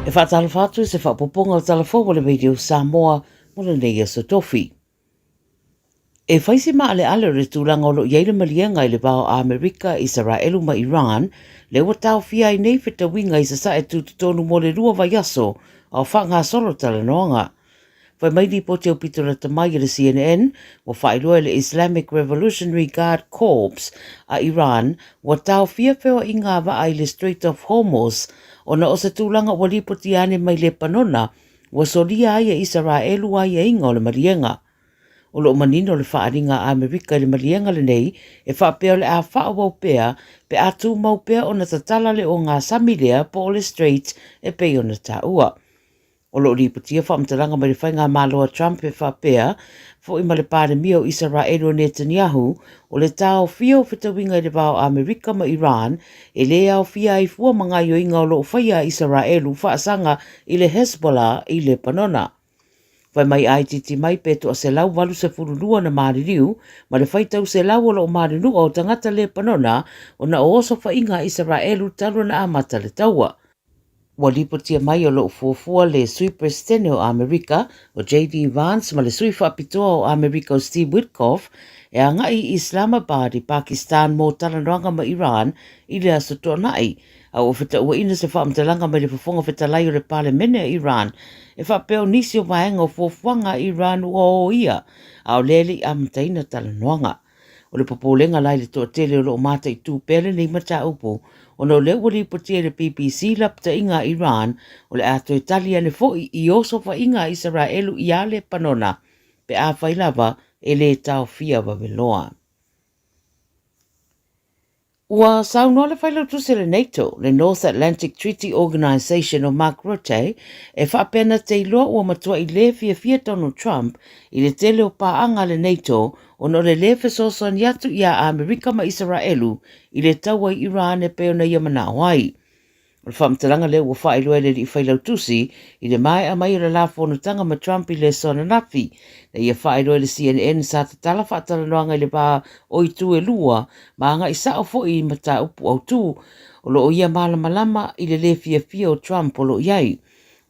E whātalawhātu se whapoponga o talafo le video Samoa mona nei so tofi. E whaisi maa le ale re tūlanga o lo iaile malianga I le bao Amerika, Israelu ma Iran, le wa tau fia I nei whita winga I sa e tūtutonu mo le rua vai aso au whanga solo tala noanga. Whai mai ni po te o pitora tamai le CNN, wa whailoa le Islamic Revolutionary Guard Corps a Iran, wa tau fia whio I ngā wa ai le Strait of Hormuz, ona o se tūlanga wa lipoti ane mai le panona, wa solia ai e Israelu ai e inga o le marienga. O lo manino le whaaringa Amerika le marienga le nei, e whapea le a whaawau pea, pe atu mau pea o na tatala le o ngā samilea po o le Strait e pe o na taua. O lo ripotia whaamtalanga mai le whainga māloa Trump e whapea, fo I male pāre mia o Israelu o Netanyahu, o le tau fia o whitawinga I le wao Amerika ma Iran, e le au fia I fua mga yo inga o lo whaia Israelu whaasanga I le Hezbollah I le panona. Whai mai ai titi mai peto a se lau walu se furulua na maririu, ma le whaitau se lau o lo marinu o tangata le panona, o na o oso whainga Israelu taru na amata le taua. Wa lipotia mai o lo fuafua le sui presidente o Amerika, o J.D. Vance, ma le sui whapitoa o Amerika o Steve Witkoff, e a ngai Islamabad I Pakistan mo talanranga ma Iran, I le asotoa nai, a o whita ua ina se whaamtalanga mai le whafonga whitalai o le palemene a Iran, e whapeo nisi o vahenga o fuafuanga Iran ua o ia, a o lele I amataina talanoanga. O le popolenga lai le toa tele o lo mata I tūpele nei mata upo, o no le wali potia le BBC lapta inga Iran, o le ato Italia ne foi I oso fa inga Israelu I ale panona, pe a whailava e le tau fia waweloa. Ua saunoa le whailau tuse le NATO, le North Atlantic Treaty Organization o Mark Rutte, e whapena te iloa ua matua I le fia Donald Trump I le tele o paanga le NATO o no le lefe soso ni atu I a Amerika ma Israelu I le taua I Iran e peo na Yamana Hawaii. O le whamtalanga le ua whailoa le I whailau tusi I le mai a mai o le la whonutanga ma Trump I le sona nafi. Na ia whailoa le CNN sa te tala whatalanoanga I le pā o I tu e lua, ma anga I sao fo I mata upu au tu, o lo o ia malama I le fia o Trump o lo iai.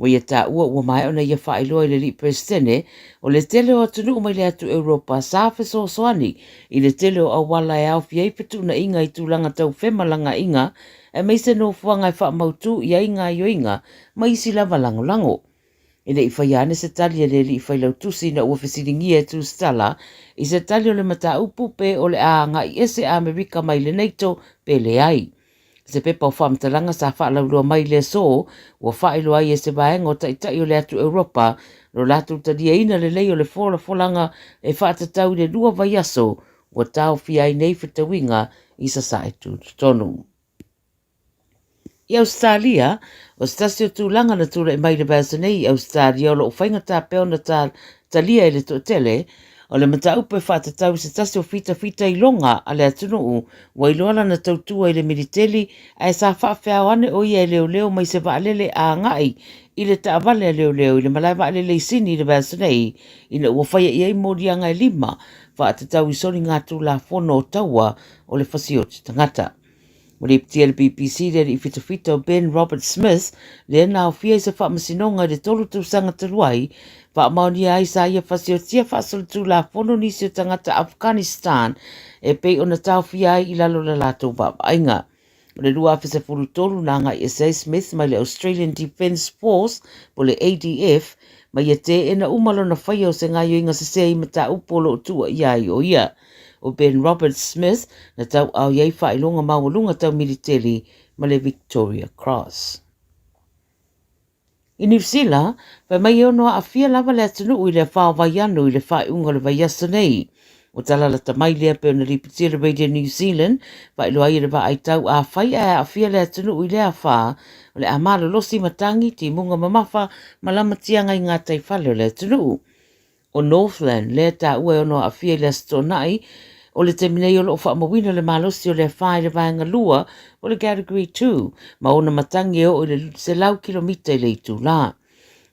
O ia ta ua mai o na ia whailoa le li presidente, o le tele o atunu mai le atu Europa sa feso soani, I le tele o awala e au fia I petu na inga I tūlanga tau whemalanga inga, e mai se no fuanga I whaamautu I a inga I o inga, mai isi lava lango. E le I whaiane se tali le li I whailau tusi na ua whesiringia e tu stala, I se tali o le mata upu pe o le aanga I ese Amerika mai le NATO pe le ai. Se pepa o whaamtalanga sa whaalaurua mai le so, ua whaelo ai e se vaenga o taitai o le atu Europa, lo latu tadia ina le lei o le folanga e whaatatau le lua vai aso, ua tau fia I nei whitawinga I sa sae tonu. I Australia, o stasio tūlanga na tūra I mai le basa nei I Australia o lo whainga tā peo na talia I le tōtele, o le mataupe whātatau se tasio fita I longa a le atunuu, wa iloala na tautua I le militeli, a e sa whaafeau ane o ia leo mai se waalele a ngai, I le taavale a leo I le malai waalele I sini I le basa nei, I na ua whaia I morianga I lima, whaatatau I soni ngā tū la whono o taua o le whasio te tangata. O le ptia le BBC le I fita o Ben Robert Smith, le na o fia I se whaamasinonga le tolu tūsanga taruai, whaamaoni ai sa ia whasio tia whasol tū la whono nisi o tangata Afghanistan, e pei o na tau fia I lalo la lato whaainga. O le rua awhisa furu tolu na ngai S.A. Smith mai le Australian Defence Force, po le ADF, mai e te ena umalo na whaia o se ngai o inga se se I mata upolo o tua iai o ia. O Ben Robert Smith na tau au iai whailonga mawalunga tau militeri ma le Victoria Cross. I New Zealand, whai mai ono a fia lava le atunu I le whao vaianu I le whaiunga le vaiasa nei. O talala tamai lea peo na ripitia le Radio New Zealand, whailo ai le vai tau a whai a fia le atunu I le a wha, o le amalo losi matangi ti munga mamafa malamatianga I ngā taifale o le atunu. O Northland, lea ta ue ono a fia le astonai, o le teminei o lo whaamawina le malosi o le whae le vaenga lua o le Category 2, ma ona matangi o le se lau kilomita I le itu la.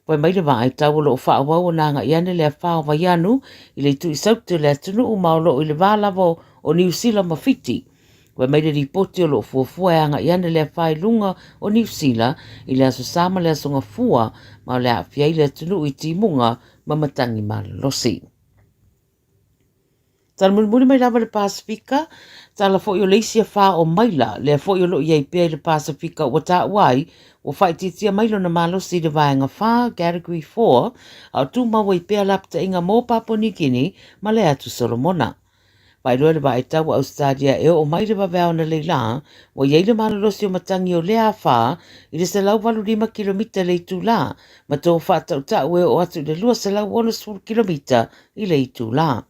Poi mai le vae tau o lo whaawau o nanga iane le whao vaianu I le itu I saute le atunu o maolo I le valavo o New Zealand mawhiti. Ua mai le ripoti o lo fuafua e anga iana le whai lunga o New Zealand i le aso sama le asonga fua ma le awhia i le atunu i timunga ma matangi ma le losi. Tala muli mai lava le Pasifika, tala fo i o leisia wha o maila, le fo i o lo iei pia i le Pasifika ua ta uai, o whaititia mailo na malosi le vaenga wha, Category 4, au tu maua i pia lapta inga mō Papua New Guinea, ma le atu Solomona. Pai loa le vai tau Australia e o mai le vavea na leila, o iei le malolosi o matangi o lea wha, i le salau 5 kilomita le itu la, ma tō whatau tau e o atu le lua salau 10 kilomita i le itu la.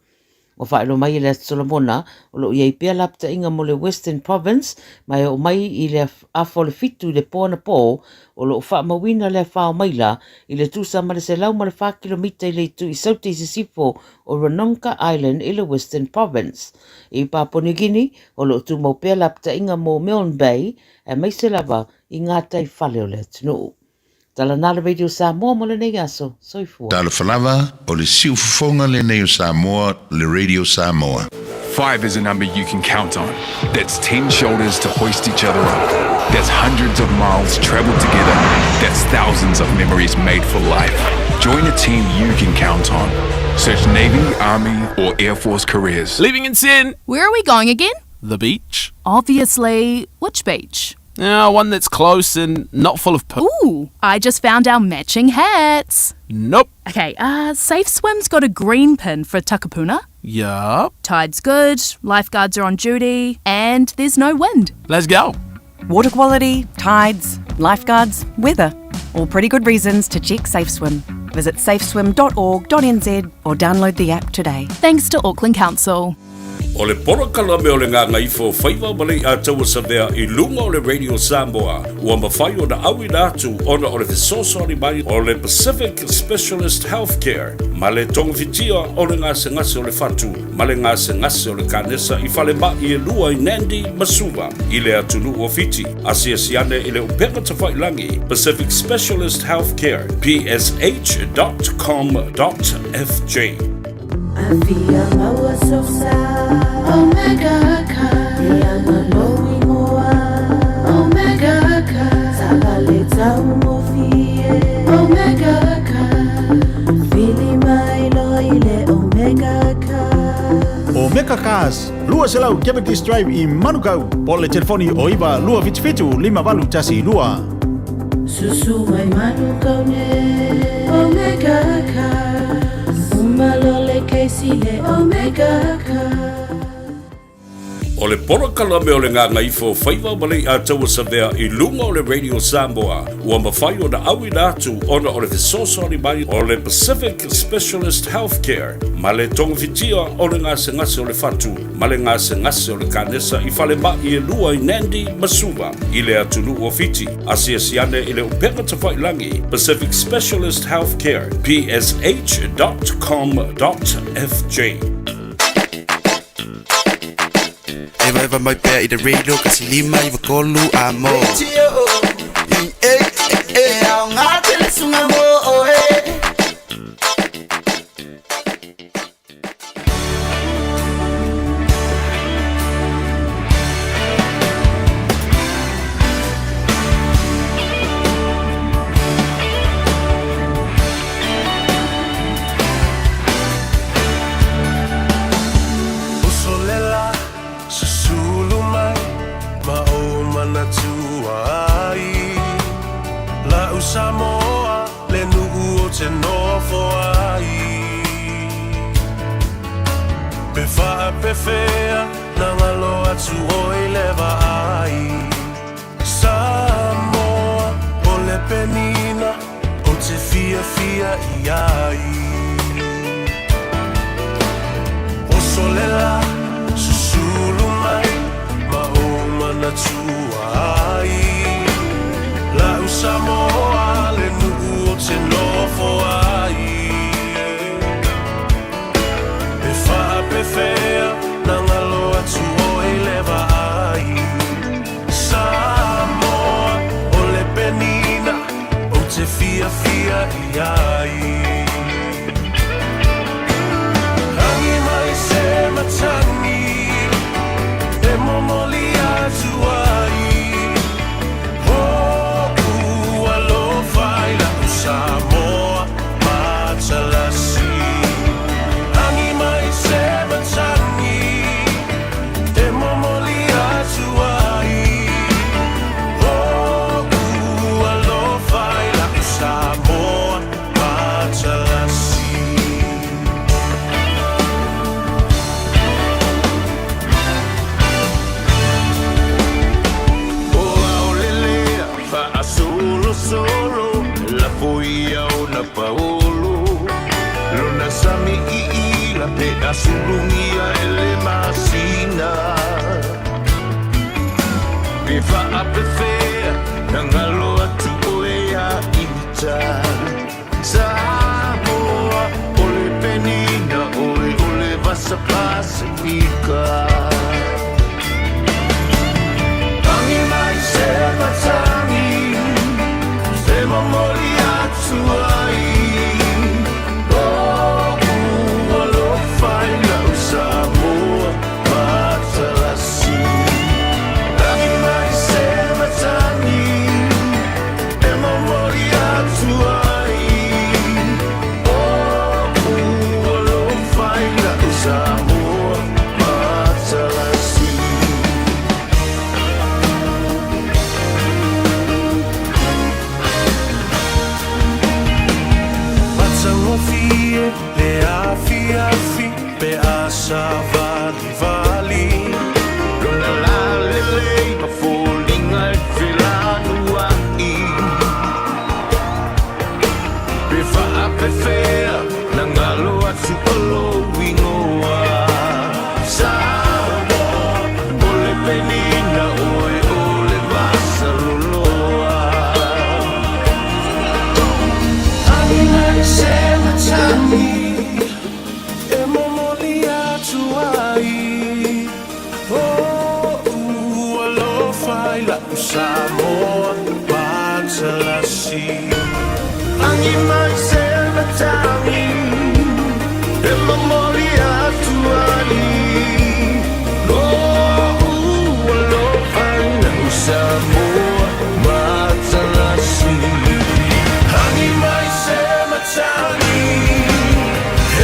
O whaelo mai i le Solomona, o lo iei pia lapta inga mo le Western Province, mai o mai i le afo le fitu i le pōna pō, o lo wha mawina le whao maila, i le tūsa ma le se lau ma le 4 kilomita i le itu i saute i sisifo o Ranonka Island i le Western Province. I Papua New Guinea, o lo tu mau pia lapta inga mo Milne Bay, e mai se lava i ngā tai whale o le tunu. Tala nala Radio Samoa mo le nei aso, soifua. Tala whalawa o le siufufonga le nei o Samoa, le Radio Samoa. 5 is a number you can count on. That's 10 shoulders to hoist each other up. That's hundreds of miles traveled together. That's thousands of memories made for life. Join a team you can count on. Search Navy, Army, or Air Force careers. Leaving in sin. Where are we going again? The beach. Obviously. Which beach? One that's close and not full of poo. Ooh, I just found our matching hats. Nope. Okay, Safe Swim's got a green pin for Takapuna. Yup. Tide's good, lifeguards are on duty, and there's no wind. Let's go. Water quality, tides, lifeguards, weather. All pretty good reasons to check Safe Swim. Visit safeswim.org.nz or download the app today. Thanks to Auckland Council. O le porokala me o le Gagaifo Faiva malei a taua savea I lunga o le Radio Samoa. Ua mawhai o na awi nātu ona o le fesosori mai o le Pacific Specialist Healthcare. Ma le tongafitia o le ngase o le fatu. Ma le ngase o le kanesa I whale mai e lua I Nandi Masuva. I le atunu o fiti. Asia siane I le upeka tawhailangi. Pacific Specialist Healthcare. psh.com.fj. Avia maua sosa Omega ka Iana lowi moa Omega ka Tagale tau mofie Omega ka Fili mai loile Omega ka Omega Cars, lua selau Cavities Drive I Manukau. Pole telefoni o iwa lua fitu 5 tasi lua. Susu mai Manukau ne Omega ka Malole keisile Omega ka. O le porokala me o le Gagaifo Faiva malei a taua savea I lunga o le Radio Samoa. Ua mawhai o na awi nātu ona o le fesosori mai o le Pacific Specialist Healthcare. Ma le tongafitia o le ngase o le fatu. Ma le ngase o le kanesa I whale mai e lua I Nandi Masuva. I le atunu o fiti. Asia siane I le upeka tawhailangi. Pacific Specialist Healthcare. psh.com.fj. Eva mai pea I the radio kasi lima I vakolu amo. Au ngā tele sunga mo Samoa, le nu'u o te nofo ai. Pe wha pe whea, na ngalo atu o I lewa ai. Samoa, o le penina, o te fia I ai. O solela, susulu mai, ma o mana tua ai. La Samoa le nu'u o te nofo ai. Pe wha pe whea, na ngalo atu o I lewa ai. Samoa, o le penina, o te fia I ai. Hangi mai se matangi, e momoli ai. na paolo lona sami la pe asulungia ele masina pe fa apefea nangalo atu oea ita Samoa ole penina ole vasa Pasifika Tangi mai se matangi se mamoli atu ai Samoa, Matalasi Tangi mai se matani E mamori atu ai alo faina Samoa, Matalasi Matalofie, le afi Pe asa vali Lona la lele ma folinga e whelanua I Pe wha pe whea na ngalo atu olo wingoa Samoa ole penina ole vasa loloa Tangi mai se matani Samoa, Matalasi Tangi mai se matangi E mamori atu ai alo faina Samoa, Matalasi Tangi mai se matangi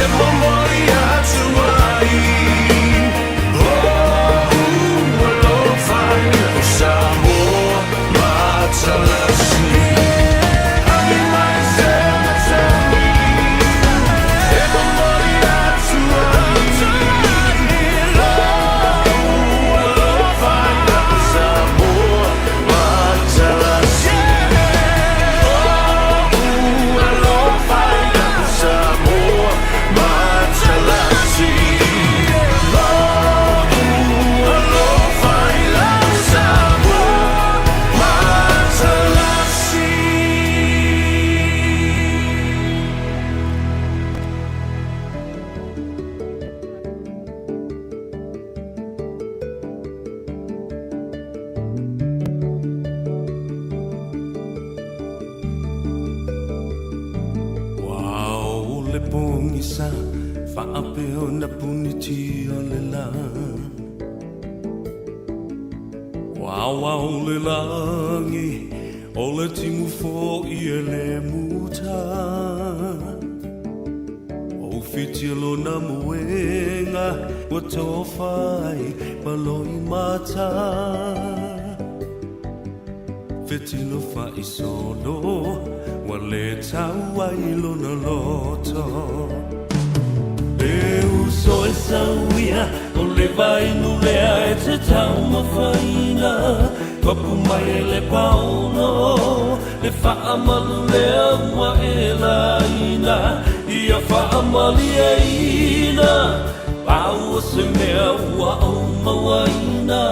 E mamori atu ai alo faina Samoa Matalasi Tangi mai se matangi E mamori atu ai alo faina Samoa Matalasi alo faina Samoa Matalasi Pungisa faapeo na puniti olela Wawa ole langi ole timu fo iele muta O fitielo na muenga watofai baloi mata Fitilo fa isono wale tawa ilona loto Eu sou essa uia ole vai no lea e te tau mafaina Papu mai ele pauno Le fa amalu lea mua e laina Ia fa amali e ina Pau se mea ua au mawaina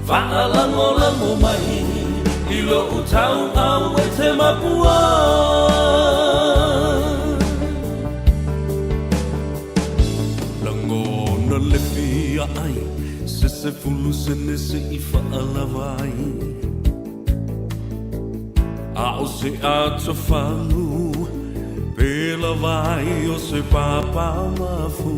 Fa alango mai Ilo utau au e te mapua Langona le fia ai Se fulu se nese I whaalawai Ao se ato whalu Pela vai o se papa mafu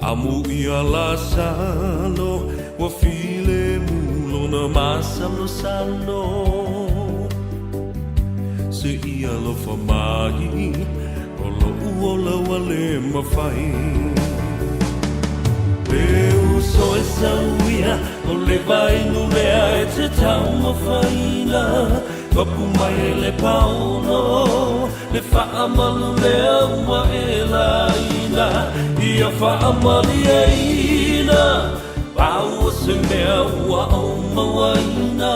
Amu ia la salo Wa file mulo na masalo salo Se ia lo famai Olo uola wale mawhai Eu sou essa uia Ole vai no lea e te tau mawhaina Papu mai ele pauno Le whaamalu lea ua e laina Ia whaamali e ina Pau se mea ua au mawaina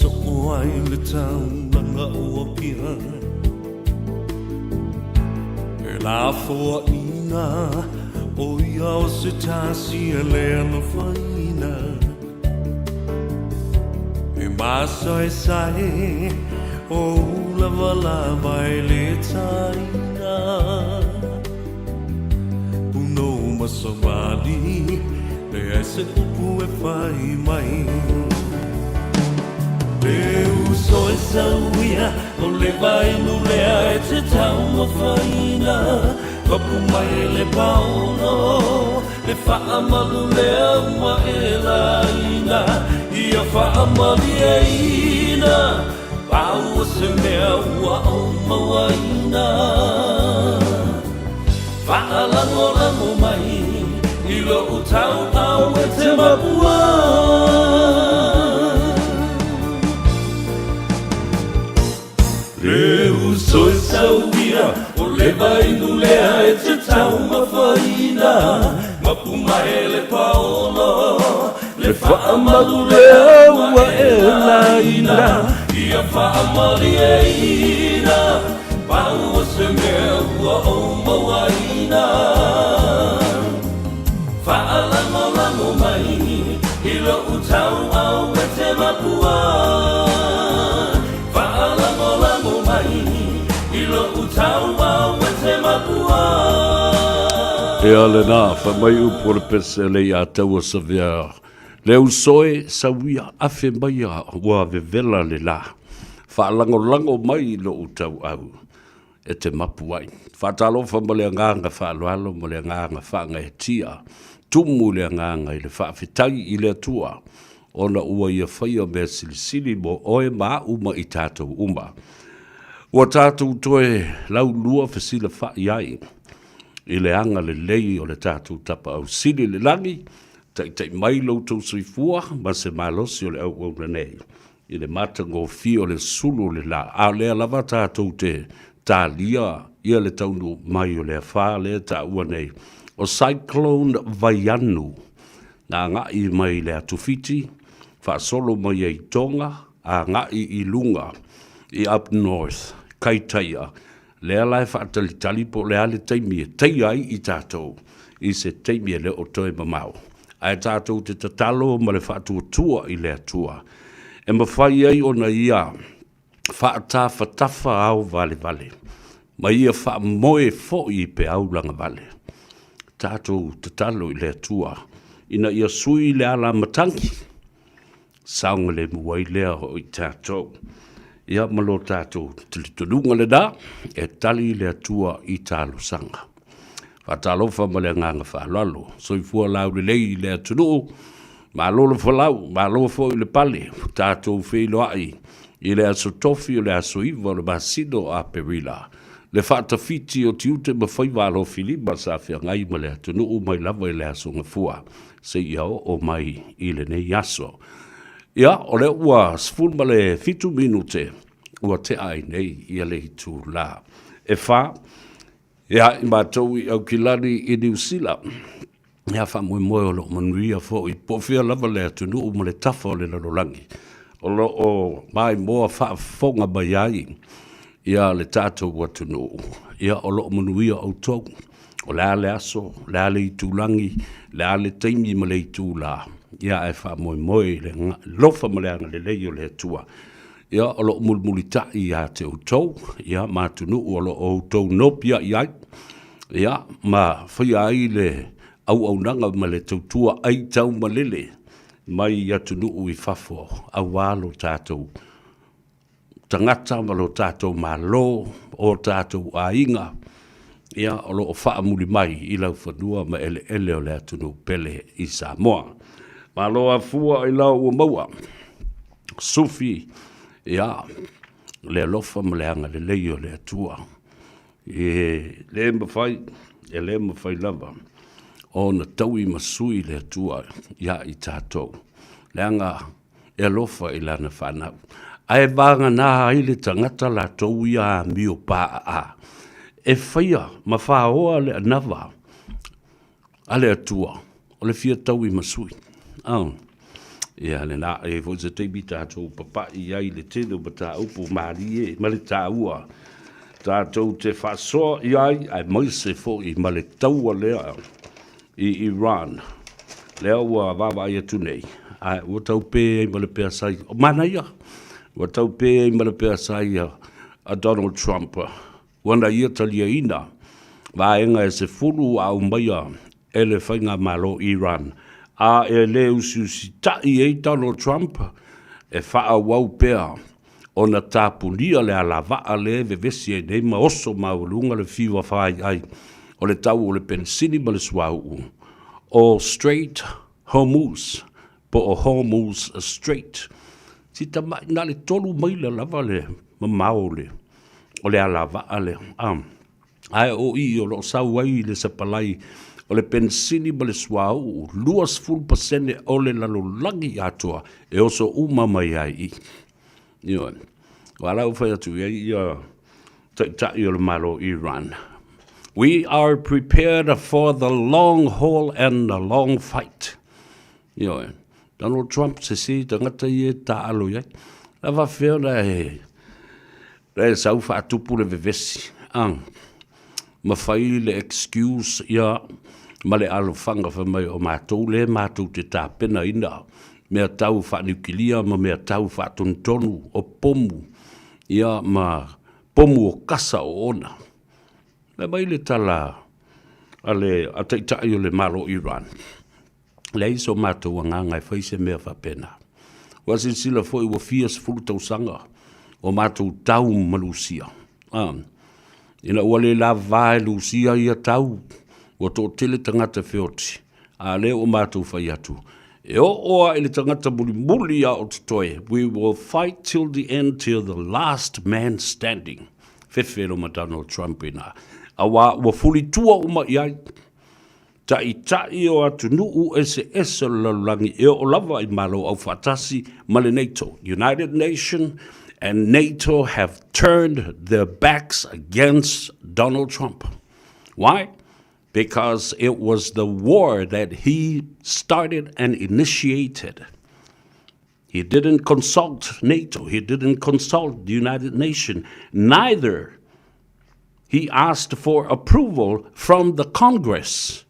so ai le tau langa ua pia e la fua ina o ia o se tasi e le ana whaina e masa e sae o lava lava e le taina puno masamali le ese upu e whai mai Leu soe sauia o le vai nulea e te tau ma whaina Papu mai e le pauno le whaamalu lea ua e la ina Ia whaamali e ina Pau o se mea ua o mawaina Whaalango lango mai I lo utau au e te mapua Leu soe sauia o le vai nulea e te tau mawhaina Mapu mai e le paolo le whaamalu lea ua e la ina Ia whaamali e ina Pau o se mea ua o mawaina Whaalango lango mai I lo utau au e te mapua E ale nā, whamai upore pese le a taua sa vea. Leu soe sa wia afe mai a ua vevela le la. Whaalango mai lo utau au. E te mapu ai. Whaatalo whamale nganga whaaloalo mo le nganga whaanga e tia. Tumu le nganga I le whaafetai I le atua. Ona ua ia whaia mea silisili mo oe maa uma I tātou uma. Ua tātou toe lau lua whesila whai ai. I le anga le lei o le tātou tapa au sili le langi, tai mai loutou soifua, ma se malosi o le au nei. I le mata ngō fi o le sulu le la, a lea lava tātou te tā lia, ia le taunu mai o le whā le tā ua nei. O Cyclone Vaianu, ngā ngai mai le atufiti, wha solo mai e tonga, a ngai I lunga, I up north, Kaitaia, lea lai whaatalitali po lea le teimie, tei ai I tātou, I se teimie le o toi mamau. Ai tātou te tatalo ma le whaatuatua I le atua. E mawhai ai o na ia, whaata whatafa au vale. Ma ia wha moe fo I pe au langa vale. Tātou tatalo I le atua, ina ia sui le ala matangi. Saunga le muai lea o I tātou. Ia malo tātou tilitulunga le da, e tali le atua I tālo sanga. Whatalo whamale nganga whalalo, soifua lau le lei le atunu, ma lolo whalau, ma lolo fo I le pale, tātou whilo ai, I le aso tofi o le aso iwa le masino a perila. Le whaatawhiti o tiute ma Faiva alo Filipa sa whia ngai ma le atunu mai lava I le aso ngafua, se iao o mai I le nei aso. Ia, o le ua sfun ma le fitu minute, ua te ai nei ia le hitu la. E wha, ia I mātou I au kilani I New Zealand. Ia wha moe o lo manuia fo I pofia lava le atunu o ma le tafa o le lalolangi. O lo o mai moa wha fonga mai ai, ia le tātou watunu. Ia o lo manuia au tau, o le ale aso, le ale I tūlangi, le ale teimi ma le I tūla. Ia e wha moe le lofa maleanga le lei o le atua. Ia o lo mulmulita I a te utau, ia mātunu o lo o utau nopia I ai. Ia ma whaia ai le au nanga ma le tautua ai tau malele, mai I atunu I whafo, au walo tātou. Tangata ma lo tātou malo, o tātou a inga. Ia o lo o wha muli mai I lau whanua ma ele o le atunu pele I Samoa. Ma loa fua I lau ua maua. Sufi, ia, le alofa ma le anga le leio le atua. E le mawhai lava. O na taui masui le atua, ia I tātou. Le anga e alofa I lana whanau. Ai vanga nā haile tangata la tau ia mio paa a. E whaia, ma whaoa le anawa. Ale atua, o le fia taui masui. Ia le na e fo se te bita to papa ia i le tele bata upu mari e male taua. Tātou te whasoa iai ai moise fo i male taua lea i Iran. Lea ua wawa ia tunei. Ai ua tau pē i male pēr sai. O mana ia. Ua tau pē i male pēr sai a Donald Trump. Wana ia talia ina. Vaenga e se furu au maia ele whainga malo Iran. A e le usi tai e Donald Trump e wha wau pēr. Ona tāpunia le ala vaa le vevesi e nei maoso maulunga le fiwa whai ai. O le tau o le pensini ma le swau. O Strait Hormuz. Po o Hormuz Strait. Si ta mai na le tolu mai le lava le mamao le. O le ala vaa le. Ai o i o lo sau ai le sapalai. O le pensini ma le swau. 2% o le lalolangi atua. E oso uma mai ai i. Yo, wala u faya tu ya ta yo malo Iran. We are prepared for the long haul and the long fight. Yo, Donald Trump se si tangata ye ta alo ya. Lava fea na le sau fa tupu le vevesi. Ma fai le excuse ya ma le alo fanga fa mai o mātou le mātou te tā pena ina. Mea tau wha nukilia, ma mea tau wha tontonu o pomu, ia ma pomu o kasa o ona. Le mai le tala, a teitai o le malo Iran. Le iso mātou anganga e whaise mea whapena. Wasin sila fo i wa fias fulu tau sanga, o mātou tau malusia. Ina ua le la vae lusia ia tau, o tō tele tangata whioti. A le o mātou whai atu. E o oa ele tangata muli a o tutoe. We will fight till the end, till the last man standing. Whewhero ma Donald Trump ina. A wa fuli tua uma iai. Tai o atu nuu ese lalangi e o lava I malo au fatasi male NATO. United Nations and NATO have turned their backs against Donald Trump. Why? Because it was the war that he started and initiated. He didn't consult NATO. He didn't consult the United Nations. Neither he asked for approval from the Congress.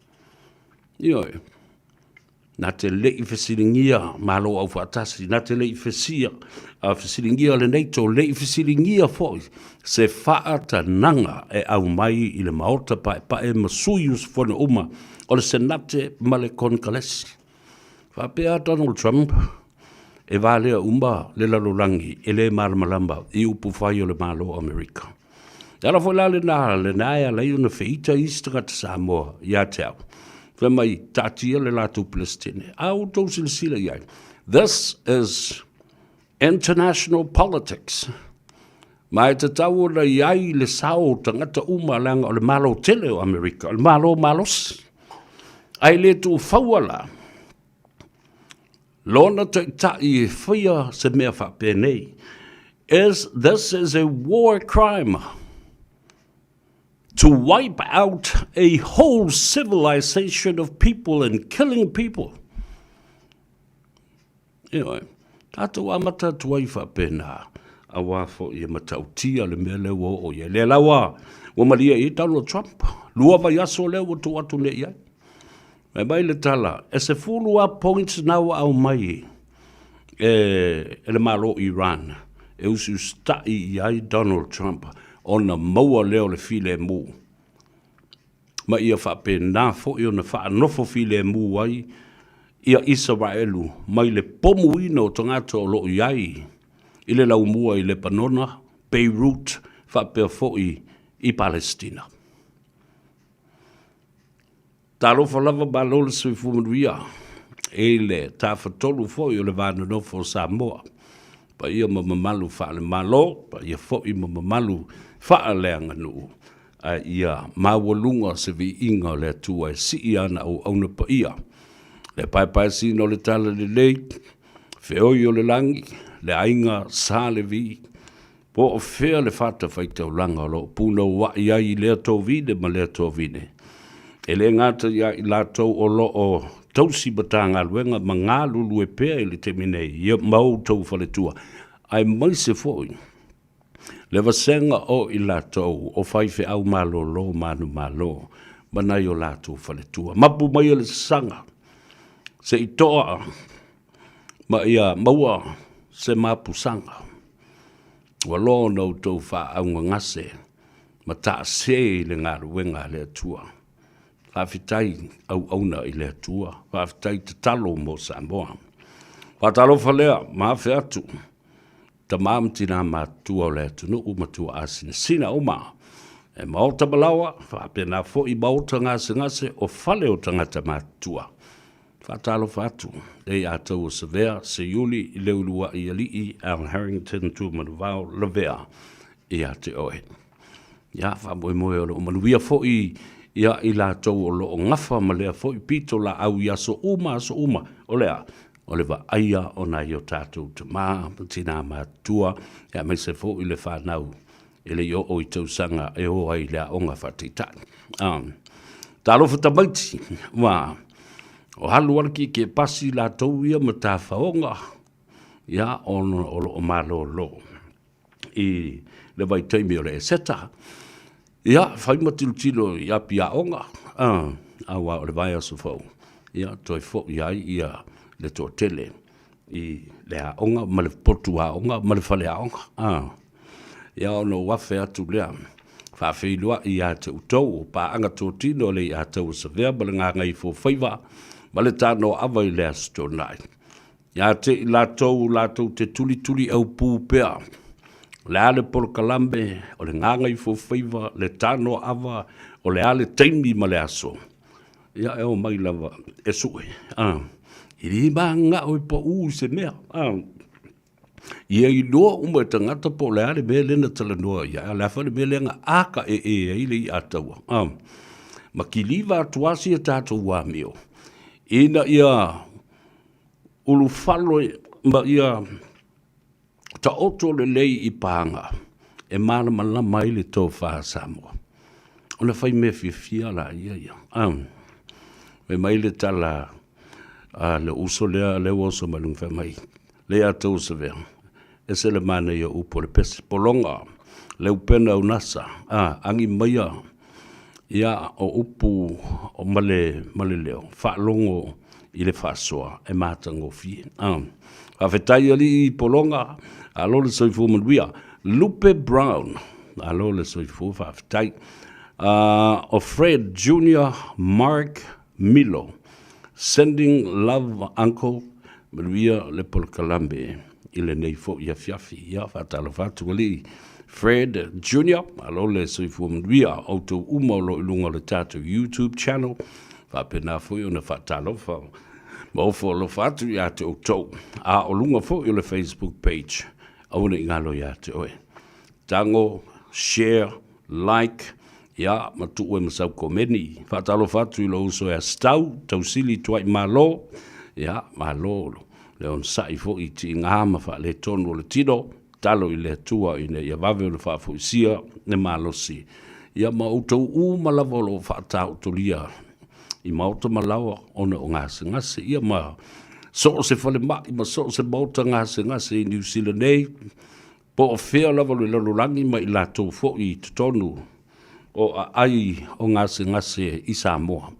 Nā te lei whesiringia malo au whaatasi, nā te lei whesiringia le NATO, lei whesiringia foi, se whaata nanga e au mai I le maota pae masuyus whana uma, o le senate ma le konkalesi. Whapea Donald Trump, e wālea umba le lalolangi, e le malamalamba, I upu whai o le malo Amerika. Ala foi la le nāia lei una whiita istanga te Samoa, ia te au. Mai tatia le lātou Palestine. Au tau sila iai. This is international politics. Mai te tau na iai le sao tangata umalanga o le malo tele o Amerika. O le malo malos. Ai le tu whauala. Lona te tai whia se mea whapene. This is a war crime. To wipe out a whole civilization of people and killing people. Tātou amata tuai whapena. Awa fo I matautia le mea lewa o ia. Le lawa, wa maria I Donald Trump. Lua vai aso lewa tu atu ne iai. Mai le tala, e se follow-up points now au mai. E le malo Iran. E usu stai iai Donald Trump. Ona maua leo le file mu. Ma ia whapena fo I ona whaanofo file mu ai. Ia Israelu, mai le pomu ino tangata o loo iai. I le lau mua I le Panona, Beirut, whapea fo I Palestina. Talofa lava balole sui fumanuia. E le tawhatolu fo I o le vana nofo Samoa. Pa ia mamamalu whaale malo, pa ia fo I mamamalu whaaleanga nuu. Ia mawalunga se vi inga le tua e si ana o auna pa ia. Le pai sino le tala le lei, feoi o le langi, le ainga sa le vi. Po o fea le fata whaitau langa lo, puna wa iai lea tō vine ma lea tō vine. E le ngata ia I lātou o lo o tausi batanga luenga manga lulu e pea i le temine ia mau tau whaletua. Ai mai se foi. Le vasenga o i latou o whaife au malo lo manu malo. Manai o latou whaletua. Mapu mai o le sanga. Se i toa ma ia maua se mapu sanga. Walo no tau wha au ngase. Ma ta se le ngā ruenga le atua. Whawhitai au auna i le atua. Whawhitai te talo mo Samoa. Whatalo whalea, mawhi atu. Ta mamtina matua o le atu. Nuku matua asina. Sina oma. E maota malawa. Whapena fo i maota ngase o whale o tangata matua. Whatalo whatu. Dei atau o Severe, se yuli i leulua i alii Al Harrington tu manuvao lavea i ate oe. Ia whamoe moe o lo manuia fo i ia i la tau o lo ngafa ma lea fo i pito la au ia so uma o lea o le wa aia o na i o tātou te maa tina matua ia mai se fo i le whanau i le o i tau sanga e o ai lea onga whatitai. Tālofa tamaiti wa o halu arki ke pasi la tau ia ma tā whaonga ia o lo malo lo i le vai teimi o le seta. Ia, whai matilutilo ia pia onga. Awa o le vai aso fau. Ia, toi fo ia ia le tō tele. I le a onga, ma le potu a onga, ma le whale a onga. Ia, ono wafe atu lea. Whawhilua i a te utou, pa anga tō tino le i a tau Severe, ma le ngā ngai fo Faiva, ma le tāno awa i lea stonai. Ia, te i lātou te tuli au pūpea. Le ale por kalambe, o le ngangai fo Faiva, le tano awa, o le ale teimi ma le aso. Ia e o mai lava, e sue. I ri nga o i po se mea. Ia i loa uma e tangata po le ale mea lena tala noa. Ia le afa le mea lenga aka e ile i ataua. Ma ki liva atuasi e tātou wa meo. Ina ia ulu falo, ma ia ta oto le lei i pānga, e mana malama i le tō wha Samoa. O le whai me fia la ia. Me mai le tala, le uso lea, le oso malung wha mai. Le a tau Severe. E se le mana ia upo le pesi polonga, le upena au nasa, angi maia, ia o upu o male leo, wha longo i le wha soa, e mātango fie. Whawhetai ali i polonga, alo le soifu manuia, Lupe Brown, alo le soifu whawhetai, o Fred Jr. Mark Milo, sending love uncle, manuia le polkalambe, i le neifo ia fiafi, ia whatalo whatu ali, Fred Jr. alo le soifu manuia, auto umaulo ilunga le tātou YouTube channel, whapena fui ona whatalo whau, ma ofo lo fatu ia te outou, a o lunga fo i le Facebook page, auna i ngalo ia te oe. Tango, share, like, ia matu ue masau komeni, whatalo fatu i lo uso e stau, tausili tuai malo, ia malo, le on sai fo i ti ngama fa le tonu o le tino, talo i le tua i ne ia vave o le whafo i sia, ne malo si. Ia ma outou u malavolo whatau tolia, I mauta malawa ona o ngase ia ma so se fale mai ma so se mauta ngase I New Zealand po o fea lava le lalolangi ma I latou fo I tonu o ai o ngase I Samoa.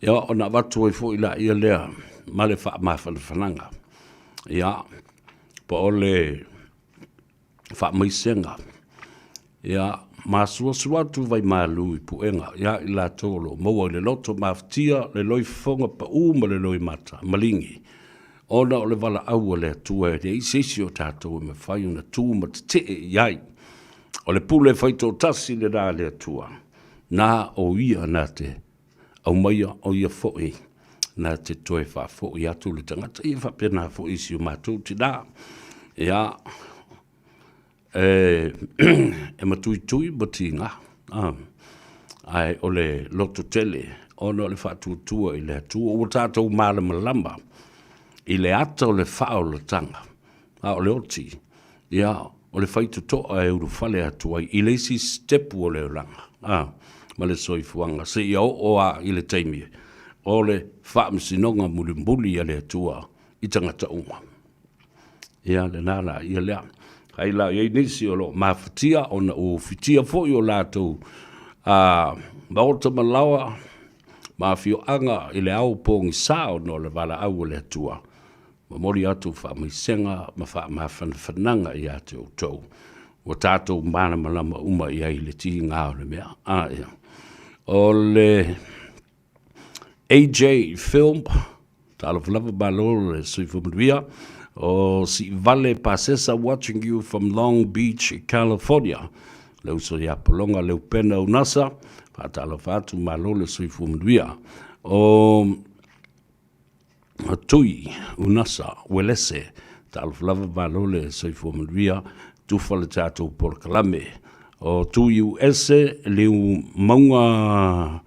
Ia ona watu fo I la ia lea ma le wha mawhananga. Ia po o le wha maisenga. Ia Masua tu vai malu I puenga, ia I la tolo, maua le loto maftia, le loi fonga pa uma le loi mata, malingi. Ona o le wala aua le atua, le isesi o tātou me whai una tūma te iai. O le pule whai tō tasi le rā le atua. Nā o ia nā te, au maia o ia fo'i, nā te toe wha fo'i atu le tangata, ia whapena fo'i si o mātou te nā. Ia, e matui bati nga ai o le loto tele ono le whatutua I le atua o tātou malama I le ata o le whao le tanga o le oti ia o le whaitu toa e uru whale atua I le si stepu o le uranga ma le soifuanga se ia o a I le teimi o le whaamisinonga mulimbuli a le atua I tangata unga. Ia le nala, ia lea. Kai la iei nisi o lo mawhitia o na o whitia fo I o lātou maota malawa mawhio anga I le au pōngi sao no le wala au o le atua. Ma mori atu whaamisenga ma whananga I atu o tau. O tātou mana malama uma I ai le ti ngā o le mea. Ia. O le AJ film, Tala Flava Balor, Suifumria, or Si Vale Pasesa watching you from Long Beach, California. Lauso ya Polonga Leupena Unasa, Patala Fatu Malole Suifumria, o Tui Unasa, Welese, Tala Flava Balole Suifumria, Tufale Tato por Kalame, o Tui USA, Liu Maunga.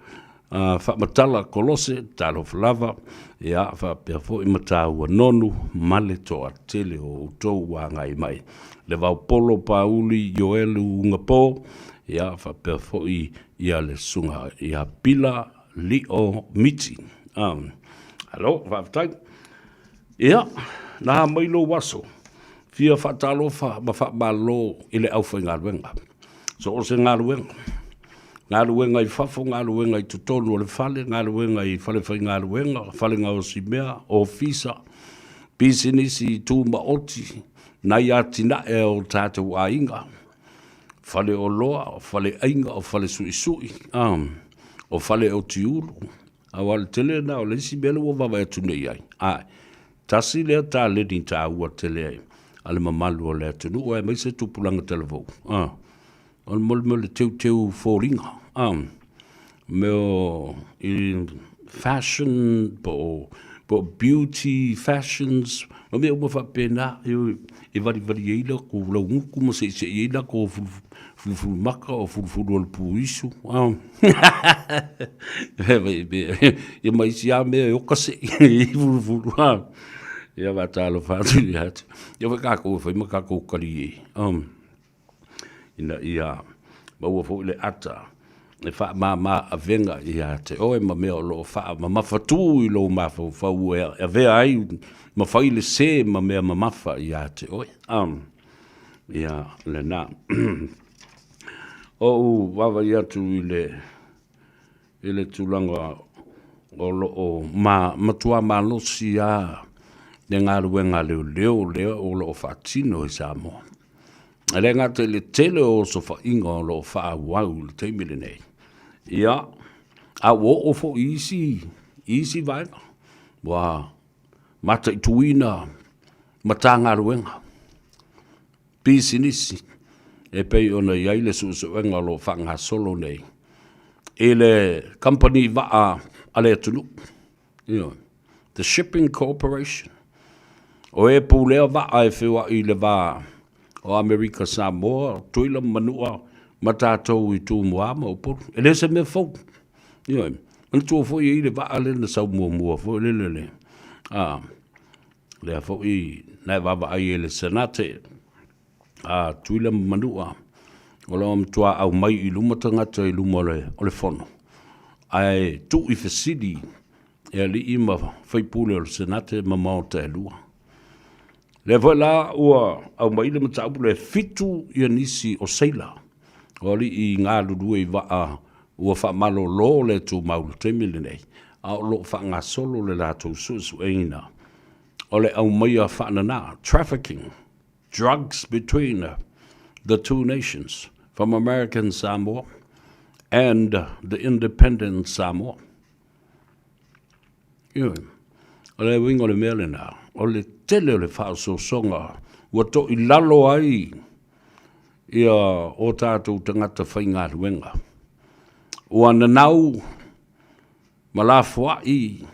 Whamatala kolose, talo flava, ia whapea fo I matau nonu, male toa tele o tau wa ngai mai. Le vau polo pauli, yoelu unga po, ia whapea fo ia le sunga, ia pila li o miti. Hello, whaptai. Ia, nā mailo waso, fia whatalo ma whapalo ile au whainga ruenga. So o se ngā ruenga. Ngā ruenga I whafo, ngā ruenga I tutonu o le whale, ngā ruenga I whale whai ngā ruenga, whale ngā o si mea, o fisa, pisinisi tū maoti, nai atina e o tātou a inga, whale o loa, o whale ainga, o whale sui sui, o whale o tiuru, a wale tele na o le si mele o wawa e tunei ai. Ai, tasi lea tā leni tā ua tele ai, ale mamalu o lea tunu, o e mai se tupulanga televou. On mole teu fōringa. Meo in fashion, po beauty fashions, ma mea uma whapena, e vari eila ko launguku, ma se eila ko fulufulu maka o fulufulu al puisu. E mai si a mea e okase, e fulufulu. Ia watalo whātu I hatu. Ia wakako whai makako kari e. Ina ia maua fo le ata e fa ma avenga ia te oe ma mea lo fa ma mafatu I lo ma fa e ve ai ma fa ile se ma mea ma mafa ia te oe ia le na o wava ia tu ile tulanga o lo o ma tua ma lo si a de ngā ruenga leo o lo fatino I Samoa. Ale ngā te le tele o so wha inga o lo wha wau le teimile nei. Ia, a wo o fo easy vaina. Wa, mata I tuina, mata ngā ruenga. Pisinisi, e pei ona iai le suusuenga lo wha ngā solo nei. E le company waa ale atunu. The Shipping Corporation. O e pūlea waa e whiwa I le waa. O Amerika Samoa, tuila manua, matatou I tū moama o poru. E le se me fau. Ia, man tū fo I le vaa le na sau mua fo le. Le a fo I, nai vava ai e le senate, tuila manua, o la tua au mai I luma tangata I luma o le fono. Ai tu I fesidi, e li ima faipule o le senate ma maota e lua. Le voila ua au mai le mataupu le fitu I nisi o seila. O li I ngā lurue I waa ua wha malo lo le tu maulu temile nei. A o lo wha ngā solo le lātou susu eina. O le au mai a whanana, trafficking, drugs between the two nations, from American Samoa and the independent Samoa. O le wingo le mele nā. O le tele o le whaaso songa, ua to I lalo ai ia o tātou tangata whainga ruenga. Ua nanau malafua I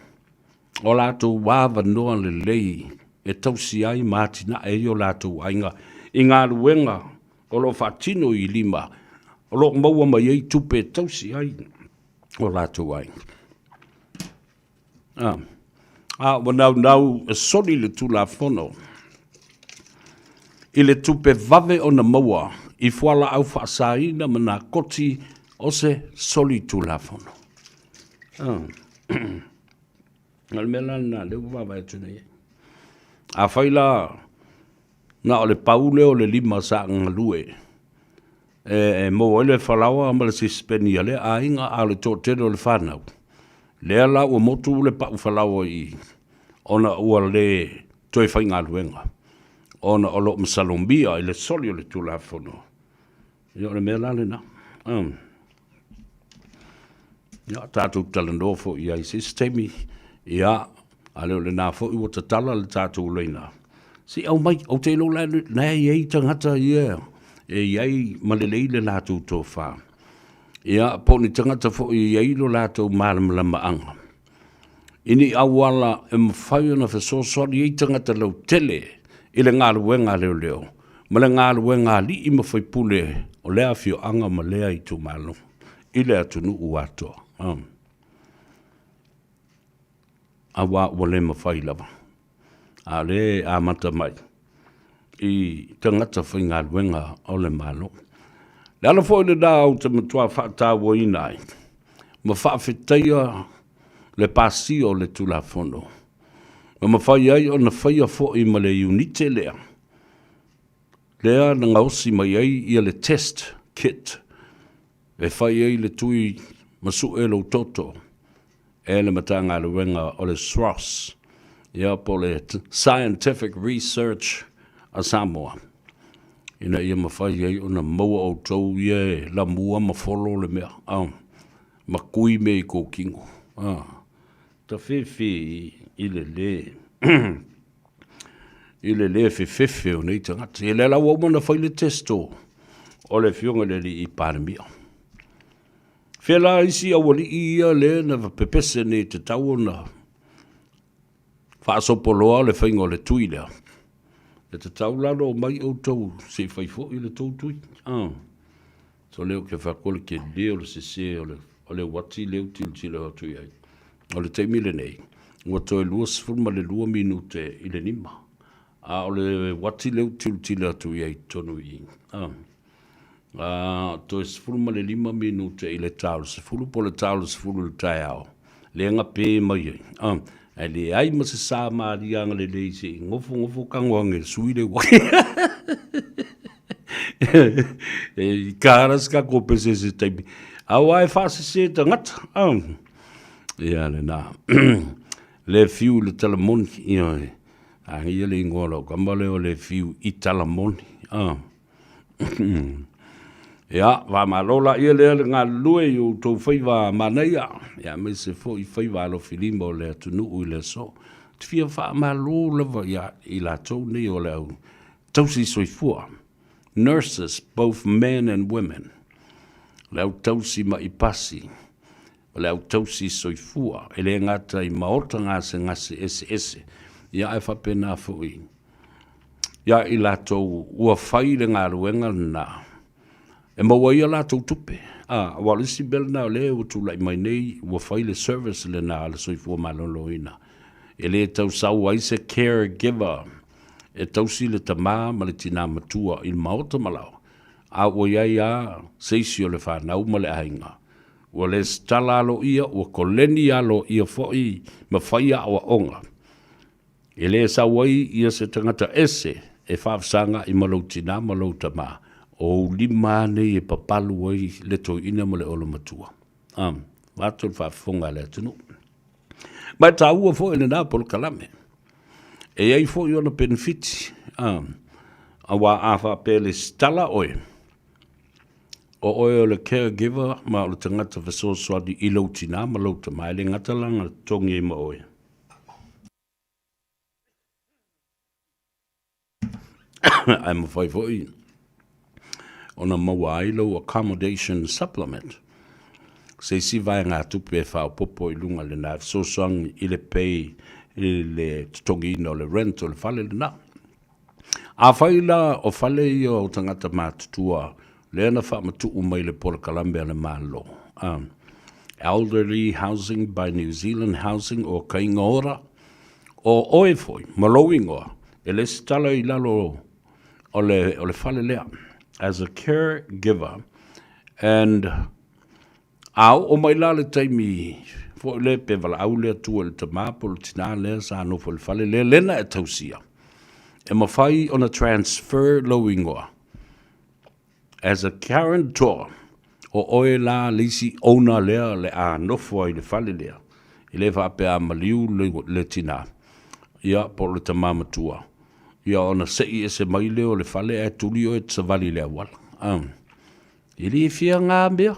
o lātou wāwa noa le lei e tausi ai mātina e o lātou ainga I ngā ruenga o lo whatino I lima o lo maua mai ei tupe tausi ai o lātou ainga. Wanau e soli le tula fono. I le tupe vave o na maua, I fuala au whaasaina mana koti o se soli tula fono. Ngal mela na le wa vai tuna ye. A faila na ole paule ole lima sa ngalue. Mo ole falawa ma le sispeni ale a inga ale totero le whanau. Lea la ua motu le pau falawa i ona ua le toi whainga luenga. Ona olo msalombia i le soli o le tula whono. Ia ole mea lale na. Ia tātou talandofo i ai sistemi. Ia ale ole nā fo i wata tala le tātou leina. Si au mai, au te lo la na iei tangata ia. Iei malelei le lātou tō whā. Ia poni tangata fo i iei lo lātou mālamalama anga. Ini awala e mawhai ona whesosori iei tangata lau tele i le ngā luenga leo leo. Ma le ngā luenga li i mawhai pule o lea fio anga ma lea i tū malo. I lea tunu uatoa. Awa wale mawhai lava. A le a mata mai. I tangata whai ngā luenga o le malo. Le ala fo le da au te matua whata wo inai. Ma whawhitaia le pasi o le tula fono. Ma mawhai ai o na whaia fo i ma le unite lea. Lea na ngausi mai ai ia le test kit. E whai ai le tui masu e lo toto. E le matanga le wenga o le SROS. Ia po le Scientific Research a Samoa. Ina ia mawhai ai o na maua o tau ia la mua mawholo le mea. Ma kui me i kō kingo. Ta whiwhi i le le. I le le whiwhi o nei tangata. I le la wau mana whai le testo. O le whiunga le li i pāremia. Whila isi awali ia le na pepese ne te tau na. Whaasopoloa le whainga o le tui lea. E te tau lalo mai o tau se whaifo i le tau tui. So leo ke whakole ke leo le se o le wati leo til leo tui ai. O le teimi le nei. Ua toi lua sifurma le 2 minute i le nima. A o le wati leo til leo tui ai tonu i. Toi sifurma le 5 minute i le tau. Sifuru po le tau sifuru le tai au. Le nga pe mai ai. E le ai ma se sa maari anga le leise. Ngofo kangwange sui le waki. E karas ka kope se taimi. Awa e fase se tangata. Ia le nā. Le fiu le talamoni. Ia le ingola. Kambale o le fiu i talamoni. Ia, wa malola ia le ngā lue i o tau Faiva manaia. Ia, me se fo i Faiva alo filima o le atunu ui le so. Tifia wha malola wa ia i la tau nei o le au. Tausi soifua. Nurses, both men and women. Le au tausi ma i pasi. Le au tausi soifua. E le ngata i maota ngase ese. Ia e whapena fo i. Ia i la tau ua whai le ngā ruenga na. E maua ia la tau tupe. Walisi bel na le o tu lai mai nei ua whai le service le na le soifua malolo ina. E le tau sau aise caregiver. E tausi le tamā ma le tina matua i maota malau. A ua ia seisi o le whanau ma le ainga. Ua le stala alo ia, ua koleni alo ia foi ma whaia awa onga. E le sawai ia se tangata ese e whafsanga i malau tina malau tamā. O lima nei e papalu ai le to ina mo le olo matua. Vato le whafonga le atunu. Mai ta ua fo ina nā polo kalame. E ai fo i ona benefiti. Awa awha pele stala oe. O oe o le caregiver ma o le tangata whesoswadi i lautina ma lauta mai le ngatalanga tongi ma oe. Ai ma whai fo i. Ona maua ailo accommodation supplement. Se si vai ngā tupe e whao popo i lunga le nā sosang i le pay i le tongi ina o le rent o le whale le nā. A whaila o whale i o tangata mātutua le ana whaamatu umai le pora kalambe ana mālo. Elderly housing by New Zealand Housing o kainga ora o oefoi, malowingoa, e le stala i lalo o le whale lea. As a caregiver, and au o mai la le taimi fo le pe vala au le tu le tama pol tina le sa no fo le fale le lena e tausia e mawhai on a transfer loingoa as a guarantor o oe la lisi ona lea le a nofo ai le fale lea i le fa pe a maliu le tina ia po le tama matua ia ona sei e se mai leo le fale e tuli o e tsavali le wala i li fia ngā mea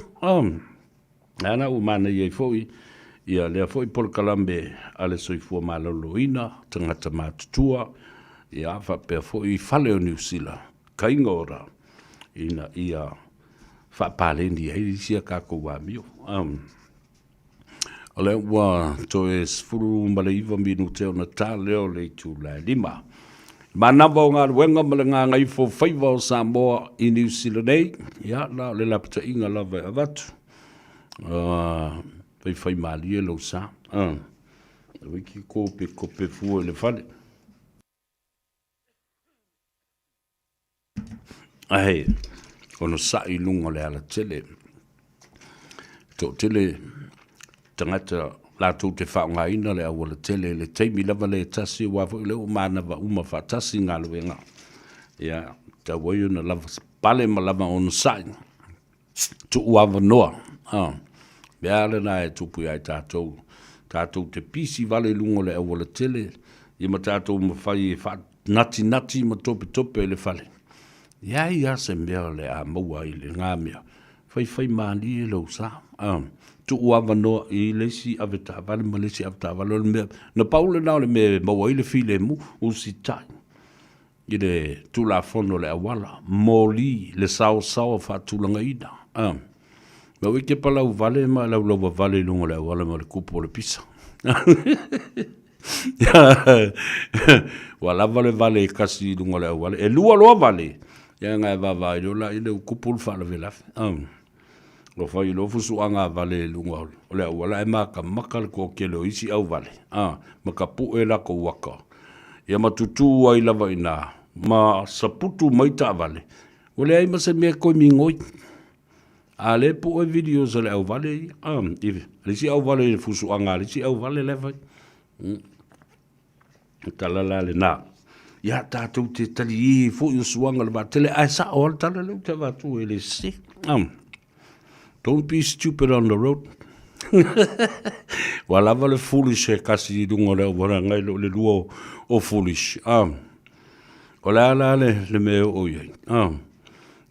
ana u mana i foi ia le foi por kalambe ale soifua maloloina tangata matutua ia fa pe foi fale o New Zealand kaingora ina ia fa palendi ai sia ka ko wa mio ole wa to es furu malaiva minute ona tale le tu la lima mana bonga wenga malanga ngai fo Faiva o Samoa i New Zealand ia la le la pta inga lava avatu fai mali e lo sa wiki kope fu le fale ai ono sa i lungo le ala tele to tele tangata la tu te fa nga ina le awala tele le teimi lava le tasi wa fo le umana va uma fa tasi nga lo nga ya ta woyo na lava pale ma lava ono sa tu wa noa Beale na e tupu ai tātou te pisi vale lungo le awala tele, i ma tātou ma whai nati ma tope le whale. Ia se mea le a maua i le ngā mea, whai maani e lau sa. Tu uawa noa i lesi ave tā vale, ma lesi ave tā vale, mea, na paule nao le mea maua i le file mu, usi tai. I le tu la fono le awala, moli le sao whatulanga ina. Ma wike pa lau vale ma lau vale lungo le wala ma le kupo le pisa. Wala vale kasi lungo le wala. E lua loa vale. Ia ngai vava i lola i le kupo le whala velafe. Lo fai lo fusu anga vale lungo le wala e maka le ko kelo isi au vale. Maka pu e la ko waka. Ia matutu ai lava ina. Ma saputu maita vale. Ole ai ma se mea koi mingoi. Ale po e video le au vale le si au vale le fusu anga le si au vale le vai talala le na ya tātou te tali i fo i suanga le va tele ai sa o tala le te va tu ele si don't be stupid on the road wala vale foolish e kasi dungo le wala ngai le luo o foolish wala le me o ye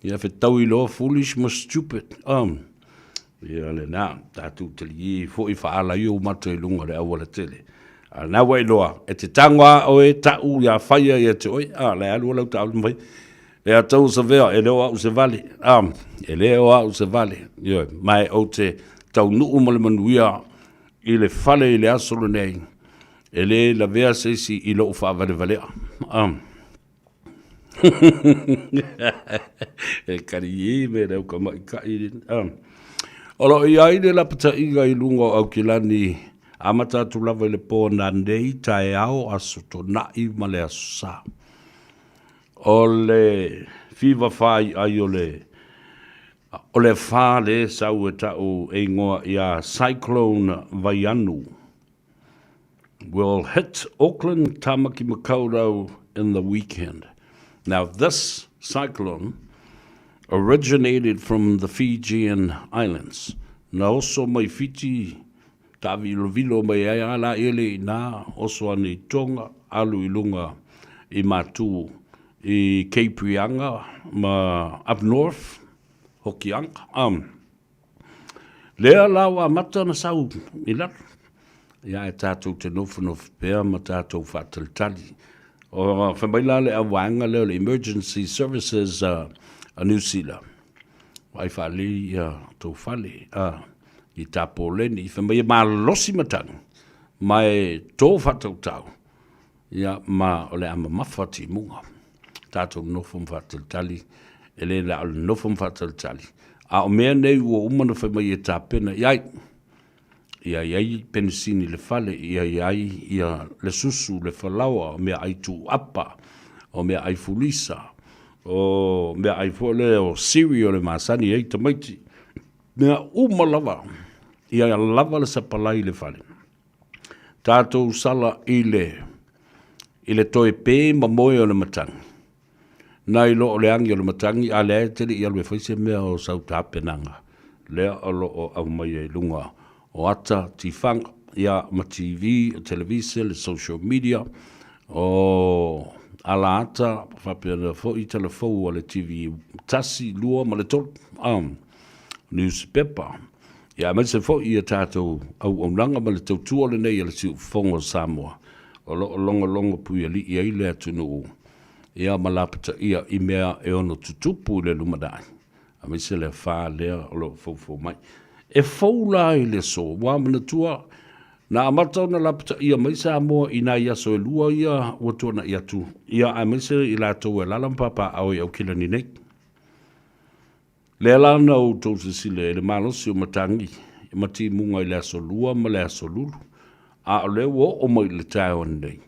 ia fe tau i loa foolish ma stupid. Ia le na, tātou te li fo i whaala i o mata i lunga le awala tele. Nā wai loa, e te tangwa o e tau ia whaia i te oi, le alu lau tau mai. E a tau sa vea, e leo au se vale. E leo au se vale. Mai o te tau nuu male manuia i le whale i le asolo nei. E le la vea seisi i lo ufa vale valea. E kari i me reu ka mai ka i olo i aile la pata inga i lungo au kilani amata tu lava le po na nei tae ao aso to na i male aso sa ole fiva fai ai ole fa le sau e tau e ngoa ia cyclone Vaianu will hit Auckland Tamaki Makaurau in the weekend. Now, this cyclone originated from the Fijian Islands. Na also mai Fiji, tavi lovilo mai ala ele na also ani tonga alu ilunga I matu I Cape Rianga ma up north Hokianga. Lea lawa mata na sau ila. Ia e tātou te nofu pēr ma tātou whātaltali. O whamaila le awanga leo le emergency services a New Zealand. Wai whali tau whale I tāpō leni. I whamaia mā losi matang. Mai tō whatau tau. Ia ma o le ama mawhati munga. Tātou nofum whataltali. E le la o le nofum whataltali. A o mea nei ua umana whamaia tāpena. Iai penisini le fale, ia le susu, le falawa, o mea ai tu apa, o mea ai fulisa, o mea ai fole o siri o le masani ei tamaiti. Mea umalawa, ia lava le sapalai le fale. Tātou sala i le toe pē ma moe o le matangi. Nai lo o le angi o le matangi, a le tele i alwe whaise mea o sau tāpenanga. Lea o lo o au mai e lunga o ata tifanga, ia ma TV, o televise, le social media, o ala ata, whapena fo i telefou o le TV, tasi, lua, ma le tol, newspaper. Ia mai se fo i a tātou au nanga ma le tautua le nei a le siu fongo Samoa. O lo longa pui ali i eile atunu. Ia malapata ia i mea e ono tutupu le lumadai. A mai se le wha lea o lo fau mai. E fau la i le so, wamana tua, na amatau na lapata ia mai Samoa i nai aso e lua ia watua na ia tu. Ia a mai se i lātou e lalampapa au i au kila ni nei. Le lana o tau se sile le malosi o matangi, i mati munga i le aso lua ma le aso lulu. A o le o mai le tae o nei,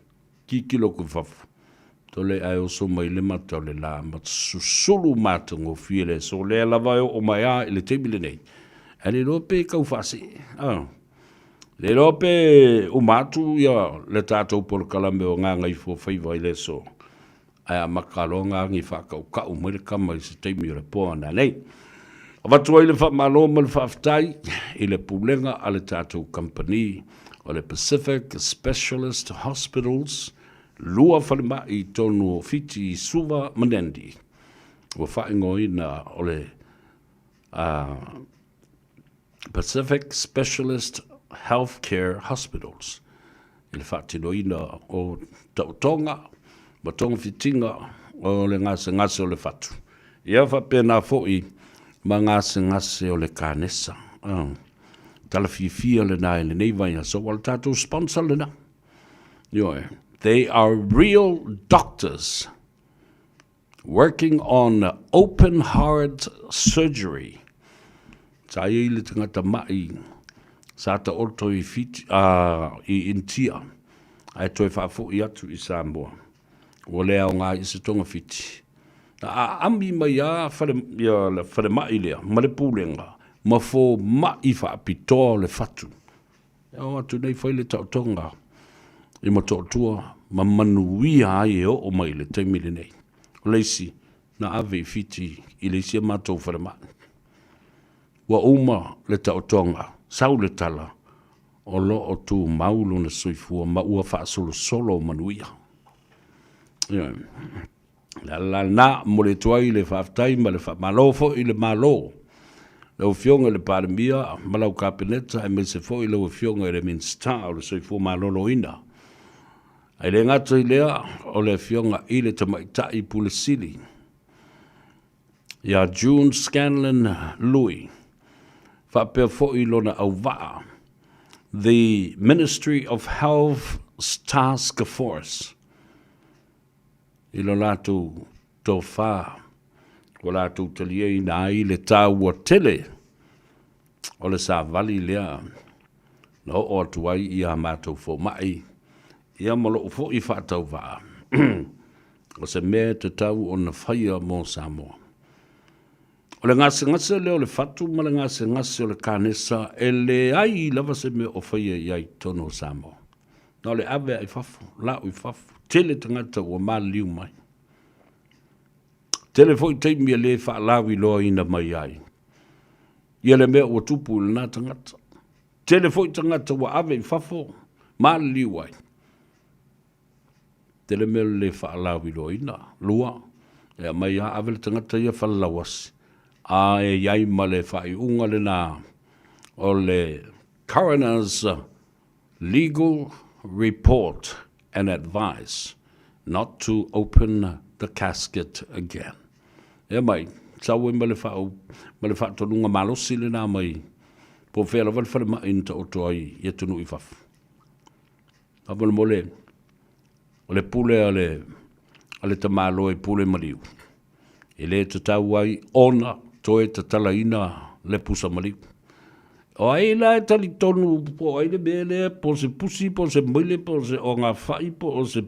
ki kilo ku fafu. To le ai o so mai le matau le la, ma susulu matango fiele, so le lava o mai a i le tebile nei. E le lope kau fasi. Le lope o matu ia le tātou por kalame o ngā Gagaifo Faiva i le so. Ai a makalonga ngi whakau ka umai le kama i se teimi o le poa na nei. Avatua i le whamalo ma le whaftai i le pulenga a le tātou company o le Pacific Specialist Hospitals lua whalema i tonu fiti suva manendi. Wa whaingo ina o le Pacific Specialist Healthcare Hospitals. I le whatino ina o tautonga, ma tonga fitinga o le ngase o le whatu. Ia whapena fo'i ma ngase o le kānesa. Tala fia le nai le nei vai so wal tātou sponsor le na. They are real doctors working on open heart surgery. Sa i le tangata mai sa ta orto i fit i intia. Ai toi whafo i atu i Samoa. O lea o ngā i se tonga fiti. A ami mai a whare mai lea, ma le pūlenga, ma fō mai whaapitoa le whatu. O atu nei whaile tautonga, i ma tōtua, ma manuia ai e o mai le teimile nei. O leisi, na ave i fiti i leisi e mātou whare mai. Wa uma le tautonga, sau le tala, o lo o tū maulu na soifua, ma ua whaasolo solo manuia. La na mo le tuai le whaftai ma le whamalofo i le malo. Lau fionga le paramia, ma lau kapeneta, e me se fo i lau fionga i le minsta o le soifua malolo ina. Ai le ngata i lea o le fionga i le tamaita i Pulisili. Ia June Scanlon Louis. Whapea fo i lona au waa. The Ministry of Health's Task Force. I lo lātou tō whā, o lātou talia i nā i le tāua tele, o le sā vali lea, no o atuai i a mātou fō mai, i a malo fō i whātau wā, o se mea te tau o na whaia mō Samoa. O le ngase leo le whatu, ma le ngase o le kānesa, e le ai lava se mea o whaia i ai tono Samoa. No le ave ai whafu, lau i whafu. Tele tangata ua māliu mai. Tele foi teimi a le whaalawi loa ina mai ai. Ia le mea ua tupu le nā tangata. Tele foi tangata ua ave i whafo, māliu ai. Tele mea le whaalawi loa ina, lua. Ea mai a ave le tangata ia whalawasi. A e iai ma le whai unga le nā. O le coroner's legal report and advice not to open the casket again. E mai, sau e ma le wha tonunga malosi le nā mai, po whera wale ma inta o toai i tunu i whafu. Hapana mole, o le pule a le tamalo e pule maliu. E le te tau ai ona toe te tala ina le pusa maliu. O ai la e tali tonu po ai le mele, po se pusi, po se mele, po se o ngā whai, po se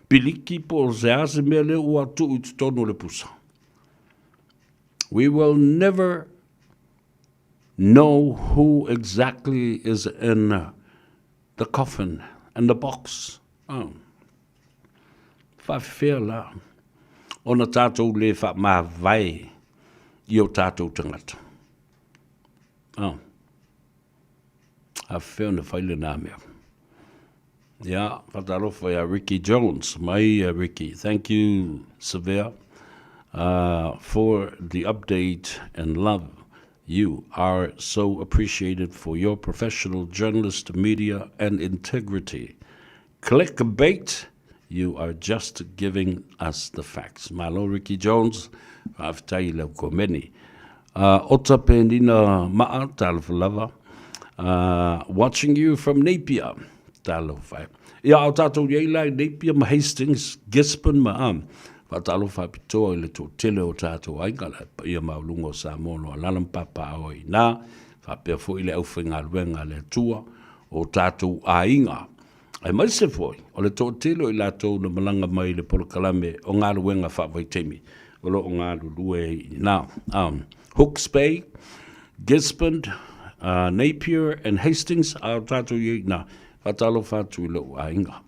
piliki, po se ase mele ua tu i tonu le pusa. We will never know who exactly is in the coffin and the box. Whawhia la. Ona tātou le wha mā vai i o tātou tangata. A whea na whaile nā mea. Yeah, whatarofo ya Ricky Jones. Mai Ricky. Thank you, Severe, for the update and love. You are so appreciated for your professional journalist, media, and integrity. Clickbait, you are just giving us the facts. Malo Ricky Jones, Aftaila Komeni. Ota Pendina Ma'a Talfalava. Watching you from Napier. Talofai. Ia o tātou yeila Napier ma Hastings, Gisborne ma Talofai pitoa le to tele o tātou aingala. Ia maulungo Samoa no Lalampapa oi nā. Whapea fo ile au whinga luenga le tua o tātou ainga. Ai mai se foi, o le tō telo i lātou na malanga mai le polokalame o ngā luenga whawai teimi. O lo o ngā lue nā. Hawke's Bay, Gisborne, Napier and Hastings a tātou i nā. Whatalo whātu i lo ainga.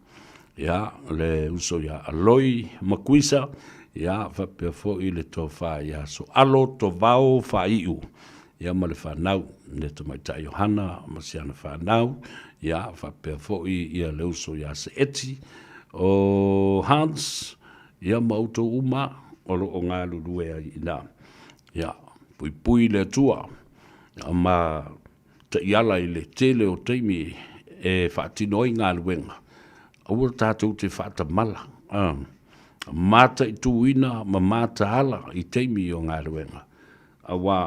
Ia, le uso ia aloi makuisa. Ia, whapea fo i le tō wha ia so alo tō vau wha iu. Ia ma le whanau, ne to mai ta Johanna, ma siana whanau. Ia, whapea fo'i ia leuso ia se eti. O Hans, ia mauto uma, o lo o ngā lulue i nā. Ia, pui le tua. Ma ta iala i le tele o teimi e whaatinoi ngā luenga. Aura tātou te whaata mala. Mata i tuina, ma mata ala i teimi o ngā luenga. Awa,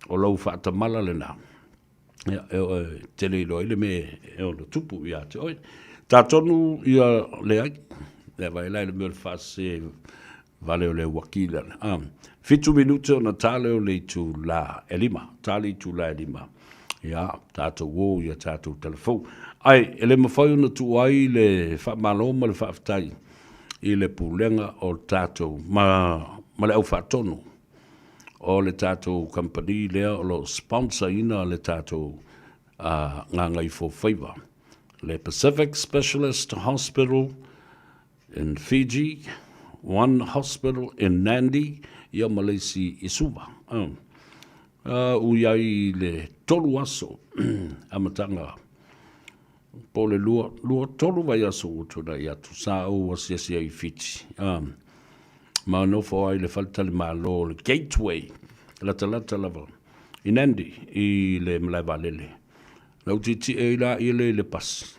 o lau whaata mala le nā. Tele ilo ele me e o tupu ia te oi. Tā tonu ia le ai. Le vai lai le mea le whase vale o le wakila. 5 minute o na tale o le tu la elima. Tale tu la elima. Ia, tātou wō ia tātou telefou. Ai, ele mawhai ona tu ai le whamaloma le whaftai. I le pulenga o tātou. Ma le au whatonu. O le tātou company lea o lo sponsor ina le tātou Gagaifo Faiva. Le Pacific Specialist Hospital in Fiji, one hospital in Nandi, ia Malaysia Isuva. Uyai le tolu aso amatanga. Po le lua tolu vai aso utuna ia tu sa o asiasia I Fiji. Ma no fo ai le falta le malo le gateway la talata lava inandi I le mlava lele la utiti e la ile le pas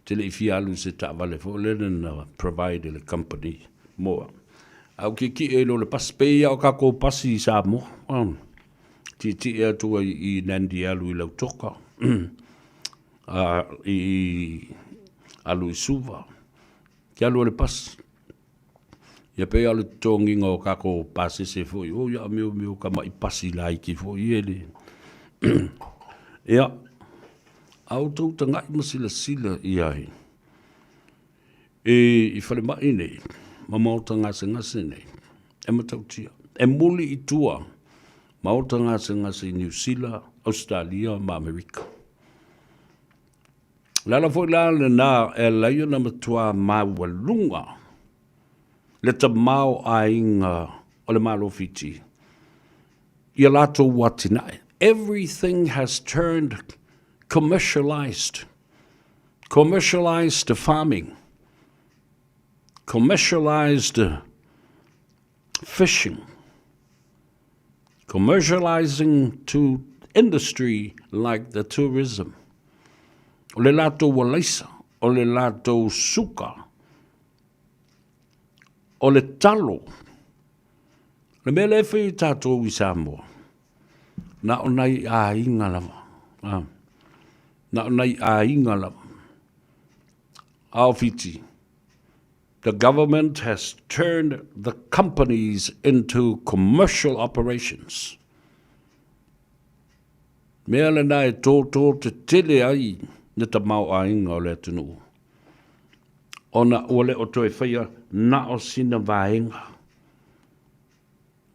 tele fialu se ta vale fo le na provide le company mo au ki e lo le pas pe ya ka ko pasi sa mo titi e tu I nandi alu I la toka I alu suva ki alu le pas. Ia pe ale tonginga o kako pase se foi. O ia meu ka mai pasi lai ki foi ele. Ia auto tanga masila sila ia. I fale mai nei. Mama tanga se nei. E matautia. E muli I tua. Ma tanga se New Zealand, Australia, ma Amerika. Lala foi la na e la yo na matua ma walunga. Le ta mau a inga o le malo fiti. Ia lato watina. Everything has turned commercialized. Commercialized farming. Commercialized fishing. Commercializing to industry like the tourism. O le lato walaisa. O le lato suka. O le talo. Le mele e whi tātou I Samoa. Na o nei a inga lava. Na o nei a inga lava. Ao fiti. The government has turned the companies into commercial operations. Mea le nai tō te tele ai ne ta mau a inga o le tunu. Ona ole o toi whaia na o sina vaenga.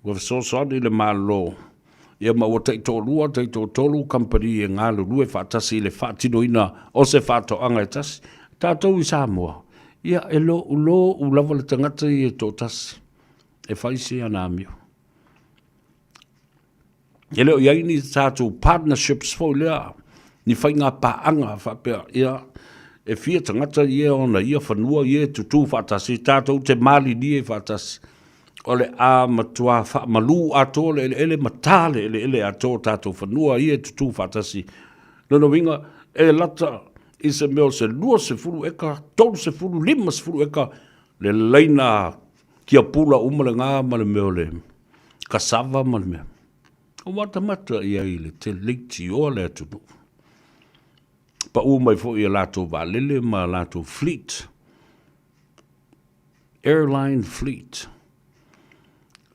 Wa so le malo ia ma o te tolu company e ngā lulu e whaatasi le whaatinoina o se whaatoanga e tasi. Tātou I Samoa. Ia e lo u lava le tangata I e tō tasi. E whaisi ana mio. Ia leo iai ni tātou partnerships fo lea. Ni whai ngā paanga whapea ia. E fia tangata ia ona ia whanua ia tutu whaatasi. Tātou te mali ni e whaatasi. Ole a matua malu ato le ele matale ele ato tato fanua ia tutu fatasi no winga e lata I se meo se lua se fulu eka tolu se fulu lima se fulu eka le leina kia pula umale ngā male meo le kasava male mea o mata ia I le te leiti o le atunu pa umai fo ia lato valele ma lato fleet airline fleet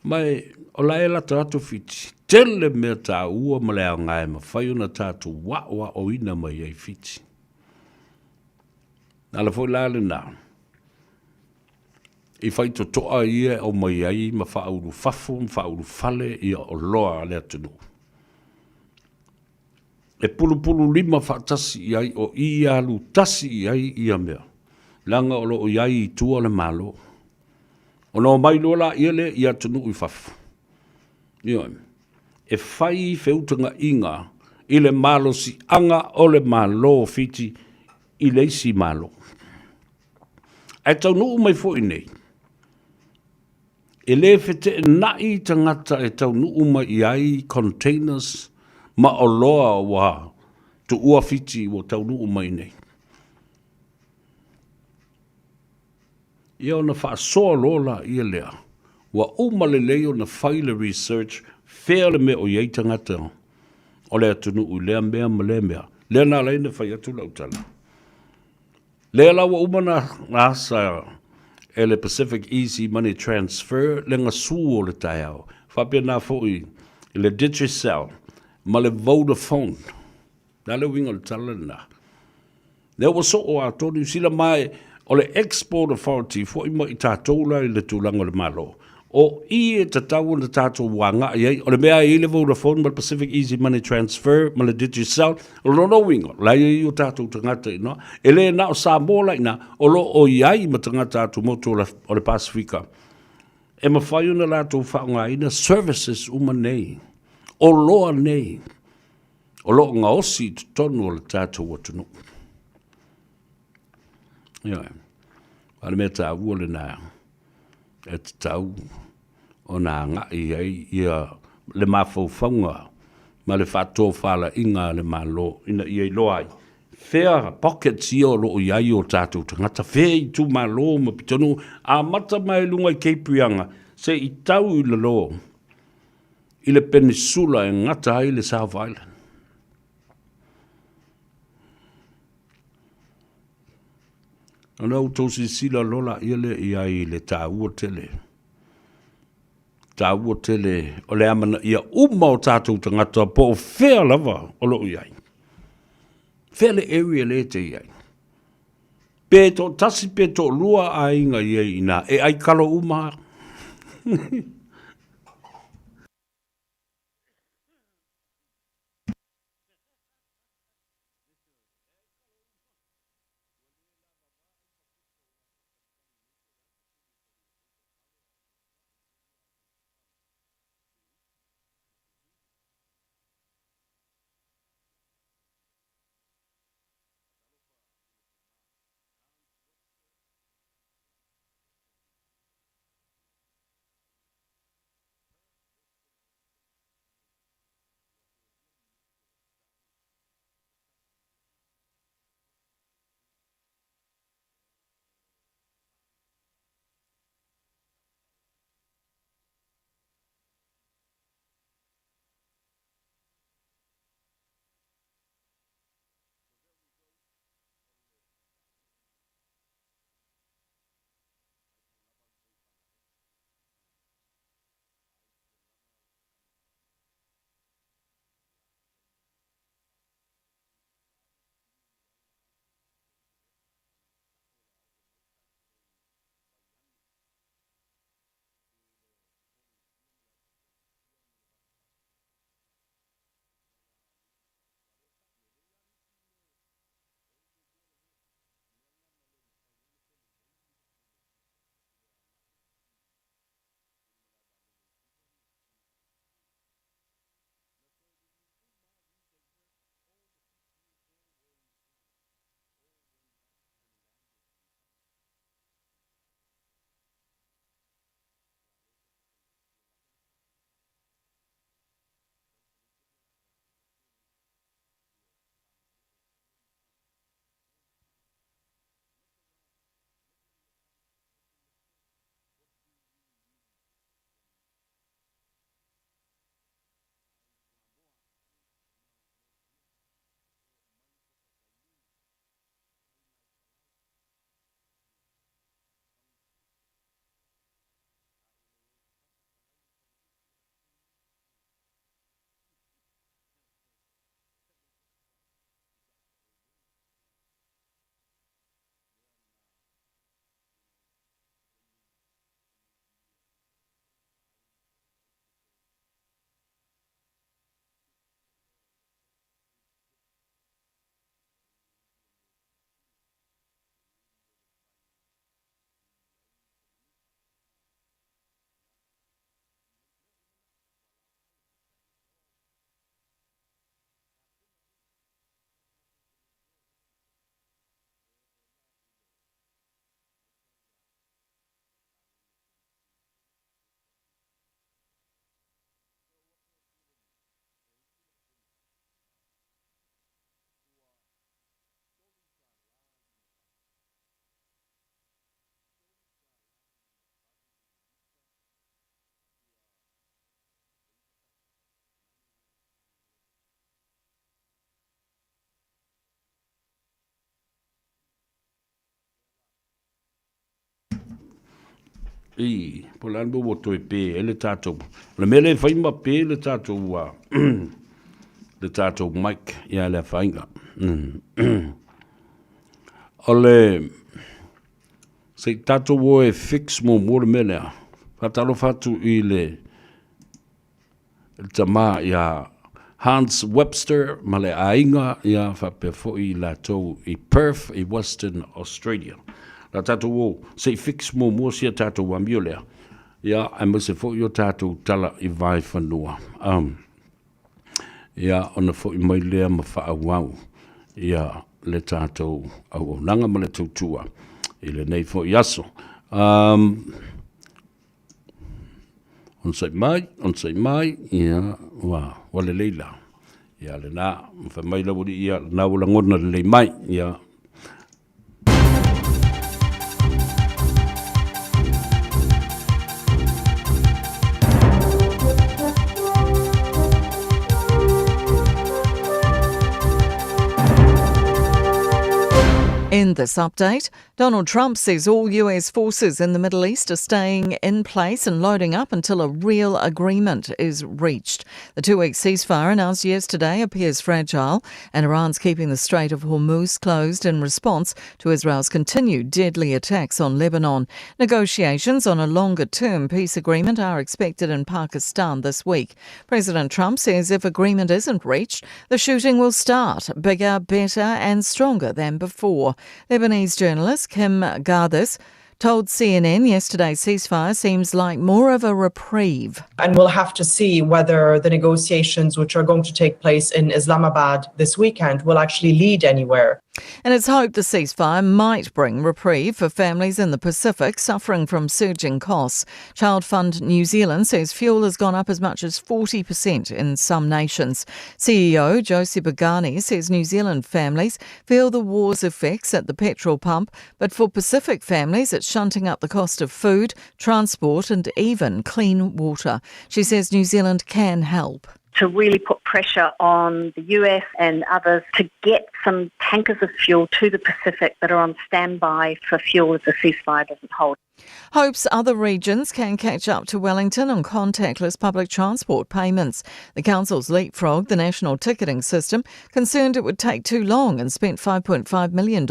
mai o la ela tatu fiti tele me ta ua ma le ngai ma fai ona tatu wa o ina mai ai fiti ala foi la le na I fai to toa ia o mai ai ma fa uru fafu fa uru fale ia o loa le atunu e pulu lima fa tasi ai o ia lu tasi ai ia mea langa o lo iai tua le malo ono mai lola ile ia tunu I fafu. Ia. E fai feutanga inga ile malo si anga ole malo fiti ile si malo. E tau nuu mai fo nei. E le fete nai tangata e tau nuu mai iai containers ma o loa wa tu ua fiti o tau nuu mai nei. Ia ona wha soa lola ia lea. Wa umale leo na whaile research whele me o iei tangata. O lea tunu u lea mea ma lea mea. Lea nā leina whai atu lautala. Lea la wa umana nasa e le Pacific Easy Money Transfer le ngā sū o le tai au. Whapea nā fōi le Digicel ma le Vodafone. Nā le winga le tala nā. Lea wa so o a tōni sila mai o le Export Authority fo I mo I tātou la I le tūlanga le malo. O I e tatau na tātou wanga iei, o le mea I le Vodafone ma le Pacific Easy Money Transfer ma le Digicel, o lo no winga, la I o tātou tangata ino, e le na o Samoa la ina, o lo o iai ma tangata atu moto o le Pasifika. E ma whai una la tō whaunga ina services uma nei, o loa nei, o lo ngā osi tonu o le tātou atunu. Ia, wale mea tā ua le nā, e te tau o nā ngai ai ia le mawhauwhaunga ma le whātō whala inga le malo ina ia I loa ai. Whea pockets ia o loo iai o tātou tangata. Whea I tū malo ma pitonu a mata mai lunga I Keipuianga se I tau I le lo I le peninsula e ngata ai le South Island. Ana o tōsi sila lola ile iai le tāua tele. Tāua tele o le amana ia uma o tātou tangata po o whea lava o loo iai. Whea le area le te iai. Pē tō tasi pē tō lua a inga iai ina e ai kalo uma. I, polan bo woto e pe, e le tātou. Le mele whaima pe le tātou, le tātou Mike, ia le whainga. O le, se tātou wo e fix mo le mele a, whatalo whatu I le tama ia Hans Webster, ma le ainga ia whapefo I la tau I Perth, I Western Australia. La tātou wo, se fix mo sia tātou wa miolea. Ia, e mo se fo I o tātou tala I vai whanua. Ia, ona fo I mai lea ma whaawau. Ia, le tātou au nanga ma le tautua. I le nei fo I aso. On say mai, ia, wale leila. Ia, le nā, mwha mai la wuri ia, nā wala ngona le mai, ia. In this update, Donald Trump says all US forces in the Middle East are staying in place and loading up until a real agreement is reached. The 2-week ceasefire announced yesterday appears fragile, and Iran's keeping the Strait of Hormuz closed in response to Israel's continued deadly attacks on Lebanon. Negotiations on a longer-term peace agreement are expected in Pakistan this week. President Trump says if agreement isn't reached, the shooting will start bigger, better and stronger than before. Lebanese journalist Kim Garthis told CNN yesterday's ceasefire seems like more of a reprieve. And we'll have to see whether the negotiations which are going to take place in Islamabad this weekend will actually lead anywhere. And it's hoped the ceasefire might bring reprieve for families in the Pacific suffering from surging costs. Child Fund New Zealand says fuel has gone up as much as 40% in some nations. CEO Josie Bagani says New Zealand families feel the war's effects at the petrol pump, but for Pacific families it's shunting up the cost of food, transport and even clean water. She says New Zealand can help. To really put pressure on the US and others to get some tankers of fuel to the Pacific that are on standby for fuel if the ceasefire doesn't hold. Hopes other regions can catch up to Wellington on contactless public transport payments. The council's leapfrogged the national ticketing system, concerned it would take too long, and spent $5.5 million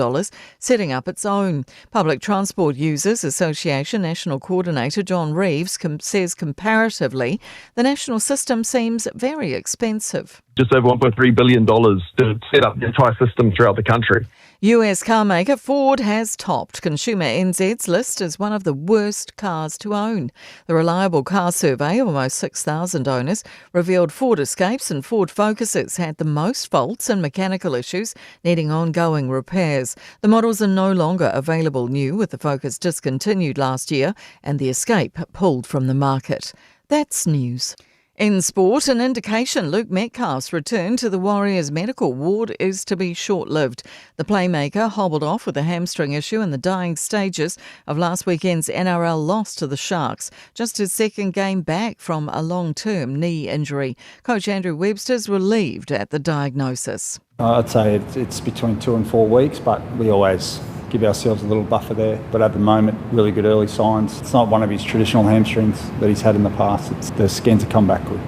setting up its own. Public Transport Users Association National Coordinator John Reeves says comparatively the national system seems very expensive. Just over $1.3 billion to set up the entire system throughout the country. US car maker Ford has topped Consumer NZ's list as one of the worst cars to own. The Reliable Car Survey of almost 6,000 owners revealed Ford Escapes and Ford Focuses had the most faults and mechanical issues needing ongoing repairs. The models are no longer available new, with the Focus discontinued last year and the Escape pulled from the market. That's news. In sport, an indication Luke Metcalf's return to the Warriors medical ward is to be short-lived. The playmaker hobbled off with a hamstring issue in the dying stages of last weekend's NRL loss to the Sharks, just his second game back from a long-term knee injury. Coach Andrew Webster's relieved at the diagnosis. I'd say it's between 2 and 4 weeks, but we always give ourselves a little buffer there. But at the moment, really good early signs. It's not one of his traditional hamstrings that he's had in the past. It's the skin to come back with.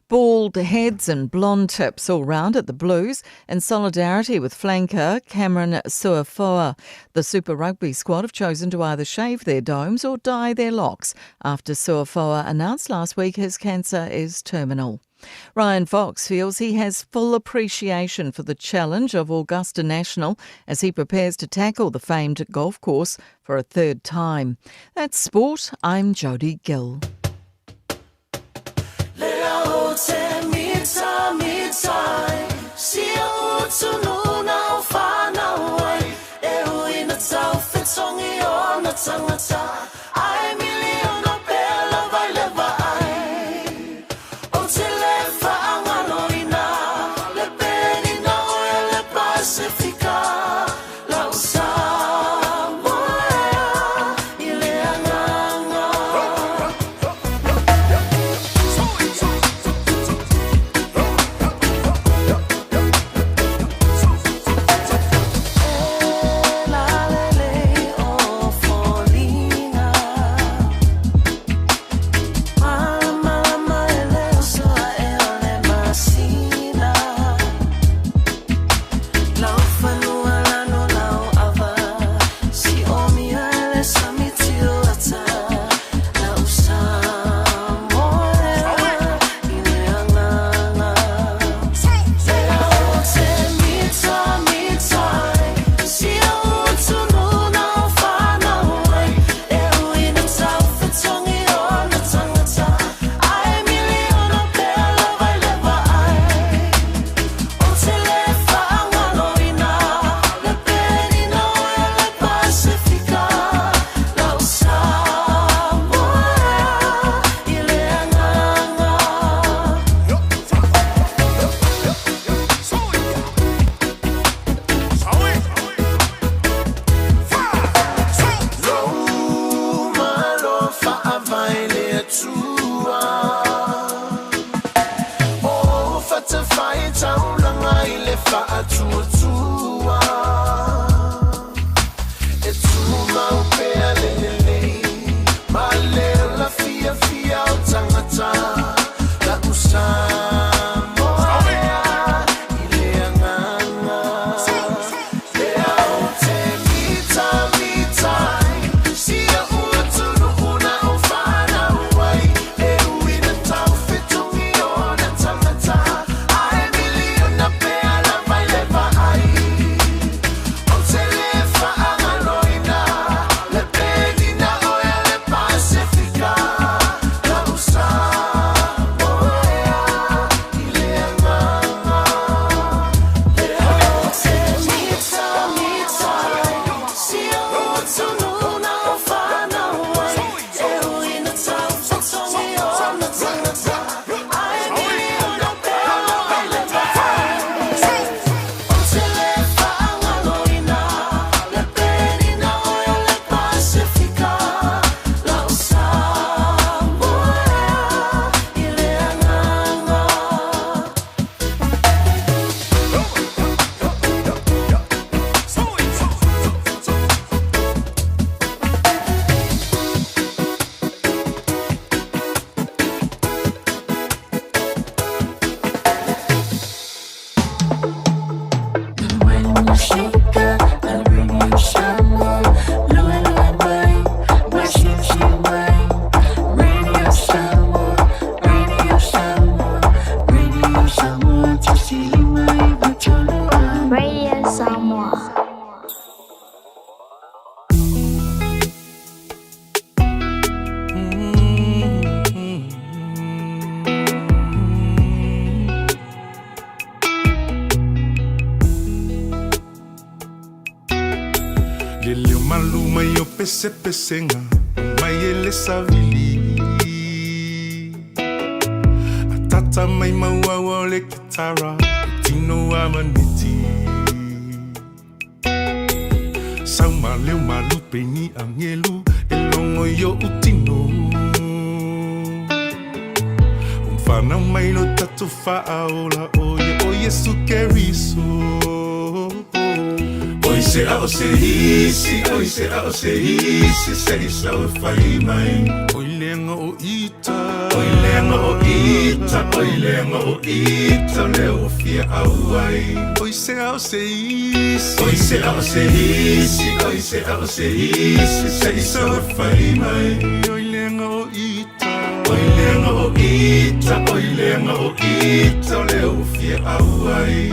Bald heads and blonde tips all round at the Blues in solidarity with flanker Cameron Suafoa. The Super Rugby squad have chosen to either shave their domes or dye their locks after Suafoa announced last week his cancer is terminal. Ryan Fox feels he has full appreciation for the challenge of Augusta National as he prepares to tackle the famed golf course for a third time. That's sport. I'm Jodie Gill. pese pesenga mai ele savili atata mai maua le kitara tino amaniti sauma leo malupe ni angelu elongo yo utino umfana mai lo tatu faaola oye su keriso oi se isi se so fai mai oi lenga o ita leo fia auai oi se isi se so fai mai oi lenga o ita leo fia auai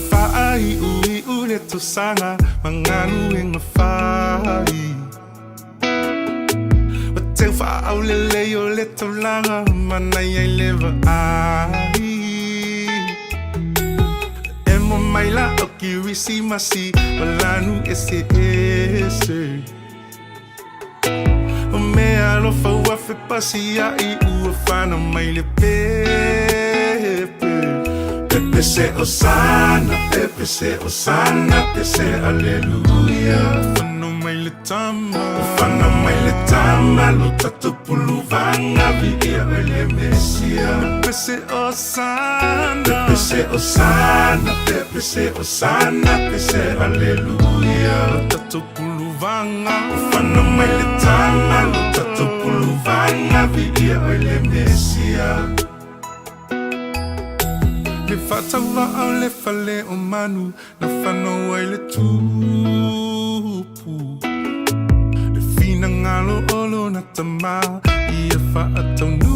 Fai ui ule to sanga manganu inga fai Wateu fa au lele yo le to langa manai ai leva ai Emo maila o kirisi masi walanu ese O mea lo fa wafe pasi ai ua fana mai le pepe Pepe se osana, pepe se aleluya Fana mai le tama, lo tato pulu vanga vidia ele mesia Pepe se osana, pepe se aleluya Lo tato pulu vanga Fana mai le tama, lo tato pulu vanga vidia ele mesia Le fata va au le fale o manu Na whanau ai le tupu Le fina ngalo olo na tama Ia wha atau nu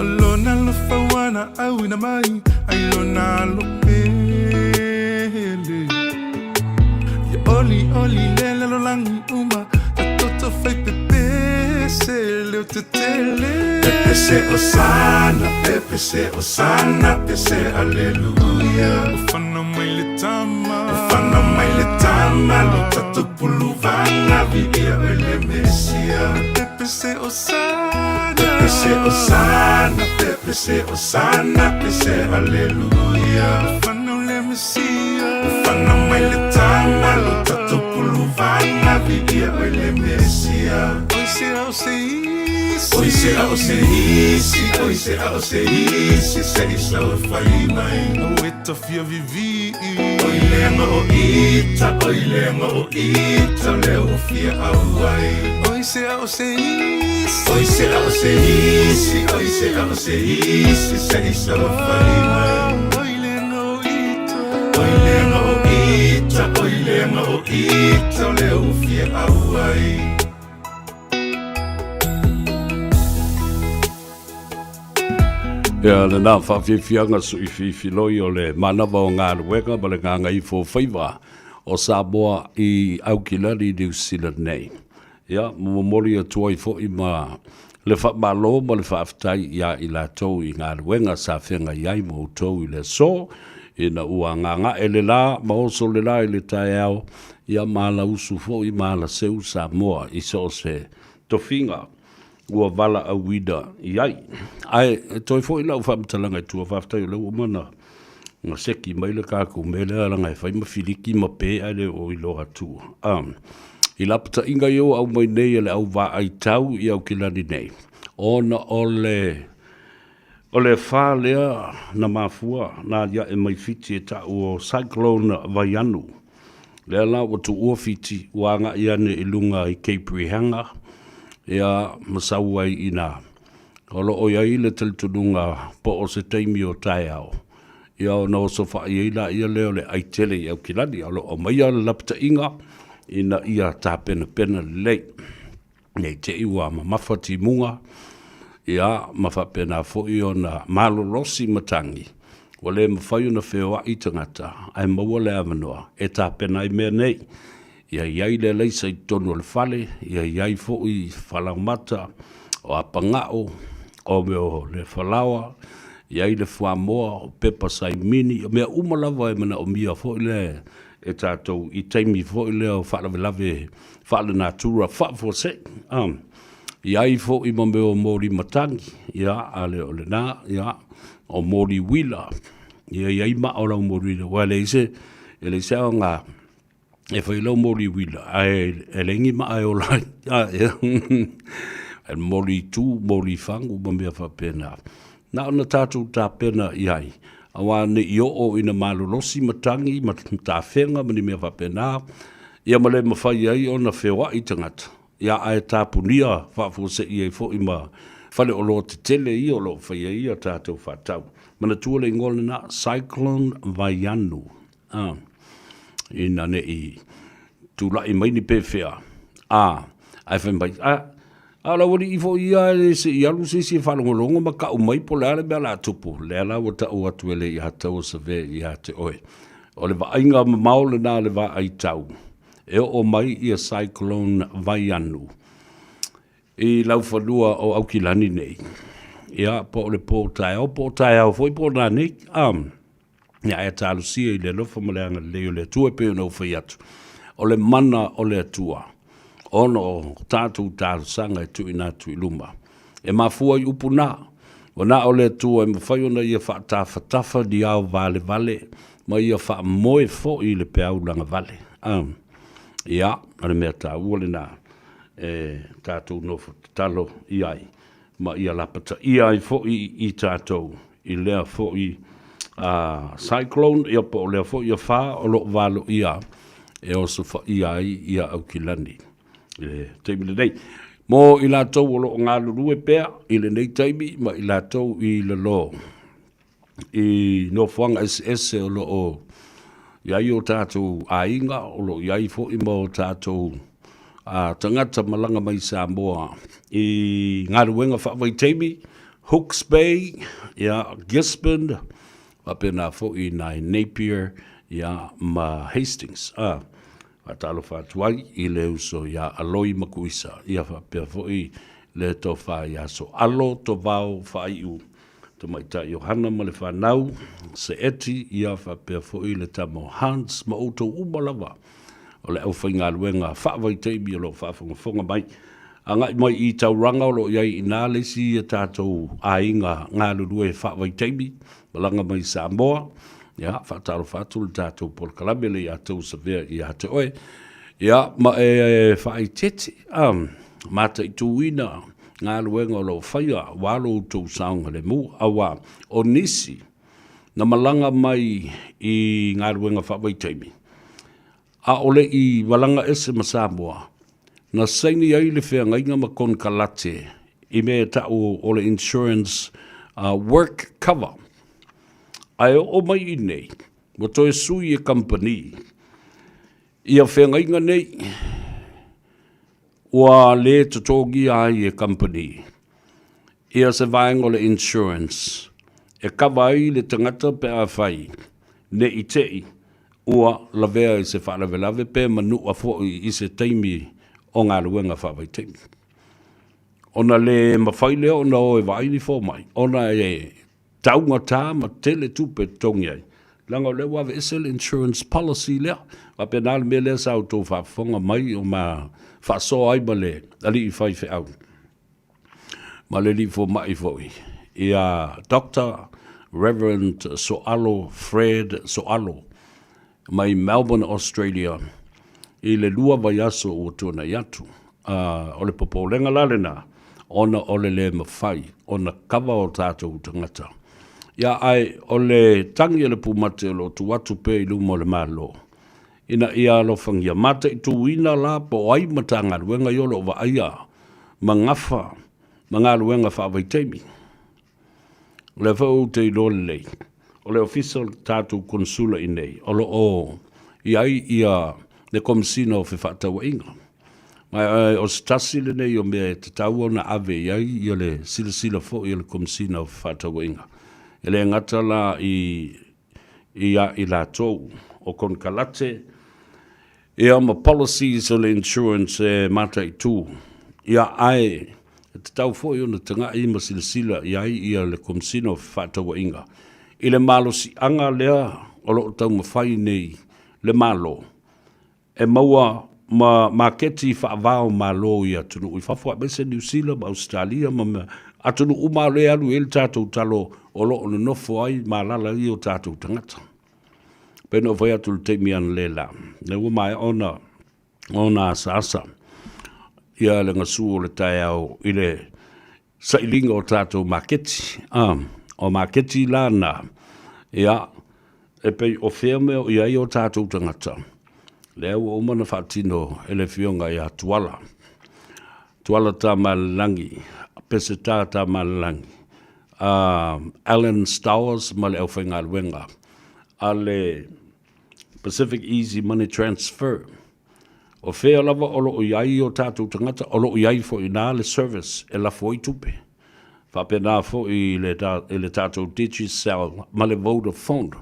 Alo na lo whawana au ina mai Ai lo na lo pele Ia oli lele lo langi uma Ta toto fai pepe se leo te tele Pepe se osana, aleluya Ufana mai le tama, lo tato pulu vanga vidia ele mesia Pepe se osana, aleluya Ufana le mesia Ufana mai le tama, lo tato pulu vanga vidia ele mesia Oi se sei so fai mai O eto fia vivi Oi lenga o ita leo fia auai Oi se sei so fai mai Oi lenga o ita leo fia auai Ia le nā whawhiwhianga sui whiwhiloi o le manawa o ngā ruenga ma le Gagaifo Faiva o Samoa i Aukilani New Zealand nei. Ia, mori atua i fo i ma le whamalo ma le whawhtai ia i la tau i ngā ruenga sa whenga iai mo tau i le so i na ua nganga e le la ma oso le la i le tae au ia maala usu fo i maala seu Samoa i so se tofinga. Ua wala a wida iai. Ai, toi fo i lau whamtalanga i tua whaftai o lau umana. Nga seki maile kākou mele alanga e whai mawhiriki ma pē ale o i loa tua. I lapata inga i au mai nei ele au wā ai tau i au kilani nei. Ona ole whā lea na mafua na ia e mai fiti e ta o cyclone Vaianu. Lea la o tu ua fiti wanga i ane i lunga i Cape Rehanga. Ia masau ai ina olo o ia ile teltununga po o se teimi o tae au ia o no so fa ia ia leo le ai tele i au kilani olo o mai ala lapta inga ina ia ta pena lei nei te iwa ma mawhati munga ia mawha pena fo i o na malorosi matangi o le mawhai o na whewa i tangata ai maua le amanua e ta pena i mea nei ia iai le leisa i tonu le fale, ia iai fo i whalamata o apangao, o meo le whalawa, Iai le Samoa o pepa sai mini, o mea umalava e mana o mia fo ile e tātou I taimi fo ile o whalavelave, whale natura, whafo se. Iai fo I mambe o Mori Matangi, ia, ale o le nā, ia, o Mori Wila, ia iai ma o lau Mori Wila, wa le ise, e le se o ngā, e whai lau Mori Wila, e lengi ma ai o lai, e Mori tū, Mori Fangu, mambe a whapena. Na ona tātou tā pena iai, awa ne I o ina malolosi matangi, ma tā whenga, mani mea whapena, ia male mawhai ai o na whewa I tangata. Ia ai tā punia, whafo se I ai fo ima, whale o lo te tele I o lo whai ai a tātou whatau. Mana tua le ngole na Cyclone Vaianu. Ina ne I tūla I maini pe whea. Ai whenbai, ala wari I fo ia e se I alu se whalongolongo ma ka umai po lea le mea la tupu. Lea la wata o atuele I hatau sa ve I hate oe. O le vainga mamau le nā le va ai tau. E o mai I a Cyclone Vaianu. I lau whanua o Aukilani nei. Ia po le pōtai au foi po nā nei. Ia e tālu sia I le lofa maleanga leo le tua peo no whai atu. O le mana o le atua. Ono o tātou tālu sanga e tui nā tui luma. E mafua I upu nā. O nā o le atua e mawhai ona ia whaatafa di au vale vale. Ma ia wha moe fo I le peau langa vale. Ia, ane mea tā uole nā. Tātou no talo I ai. Ma ia lapata I ai fo I tātou. I lea fo I cyclone. Ia po lea fo I a wha o lo valo ia. E oso fa I ai ia Aukilani. Teimi le nei. Mo I lātou o lo ngā lurue pēr. I le nei teimi. Ma I lātou I le lo. I no whanga SS o lo o. Iai o tātou ainga, o lo iai fo I mo tātou tangata malanga mai Samoa. I ngā ruenga whawai teimi, Hawke's Bay, ia Gisborne, wapena fo I nai Napier, ia ma Hastings. Watalo whatuai I le uso ia aloi makuisa, ia whapea fo I le to wha ia so alo to vau whai u. To mai ta Johanna ma le whanau, se eti ia whapea fo I le tamo Hans ma auto umalawa. O le au whainga luenga whawai teimi o lo whawhonga mai. A ngai mai I tauranga o lo iai I nā lesi a tātou a inga ngā lurue whawai teimi. Malanga mai Samoa. Ia, whataro whatulu tātou polkalame I atou sa vea I hate oe. Ia, ma e whai tete. Mata I tuina. Ngā luenga o lo whaia, walo tau saunga le mu, awa, o nisi, na malanga mai I ngā luenga whawai teimi. A ole I walanga ese ma Samoa, na saini ai le whea ngainga ma kon kalate, I mea tau o le insurance work cover. Ai o mai I nei, mo toi sui e company, ia whea ngainga nei, Wa le tutogi ai e company. Ia se vaenga le insurance. E kawai le tangata pe a whai. Ne I tei. Ua la vea I se whalavelave pe manu a fōi I se teimi o ngā ruenga whawai teimi. Ona le mawhai leo ona o e vaini fō mai. Ona e taunga tā ma tele tupe tongi ai. Langa le wawe isel insurance policy lea. Wa pe nāle me lea sa auto whafonga mai o ma whaso ai ma le. Ali I whai au. Ma le li fō mai fōi. Ia Dr. Reverend Soalo Fred Soalo. Mai Melbourne, Australia. I le lua vai aso o tūna iatu. O le popo lenga lalena. Ona o le mawhai. Ona kawa o tātou tangata. Ia ai o le tangi le pumate o lo tu atu pe I lumo le malo. Ina ia lo whangia mata I tu ina la po ai matanga luenga I olo wa aia. Mangafa. Manga luenga whawai teimi. Le whau te lole lei. O le official tātou konsula I nei. O lo o. Iai ia le komisina o whewhatawa inga. Mai o stasi le nei o mea te tau na ave iai ia le sila fo ia le komisina o whewhatawa inga. Ele ngata la I la tau o kon kalate. Ia ma policies o le insurance mata I tū. Ia ai te tau fo i ona tanga i masilasila iai ia le komsino whātawa inga. I le malo si anga lea o lo tau mawhai nei le malo. E maua ma keti whaavao malo i atunu. I whawha mese New Zealand, ma Australia, ma atunu umalo e alu ele tātou talo o lo ono nofo ai ma lala i o tātou tangata. Peno vai atu te mian le la. Ne ua mai ona asa. Ia le ngasu o le tai au i le sailinga o tātou maketi. O maketi lana. Ia, e pei o whiame o iai o tātou tangata. Le au o mana whaatino e le whionga ia tuala. Tuala tā malalangi. Pese tā malalangi. Alan Stowers ma le au whainga luenga. A le Pacific Easy Money Transfer. O whea lava o lo iai o tātou tangata, o lo iai fo i nā le service e la fo i tupe. Whapena fo i le tātou Digicel ma le Vodafone.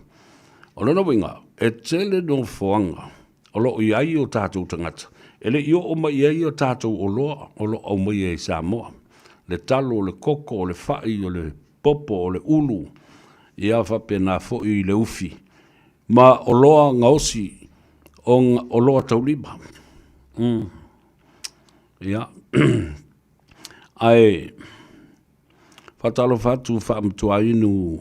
O lona winga, e tele no foanga, o lo iai o tātou tangata. E le io o mai iai o tātou o loa, o lo au mai e Samoa. Le talo, le koko, le whai, o le popo, o le ulu. Ia whapena fo i le ufi. Ma o loa ngausi o loa taulima. Ia. Ai, whatalo whatu whaamtua inu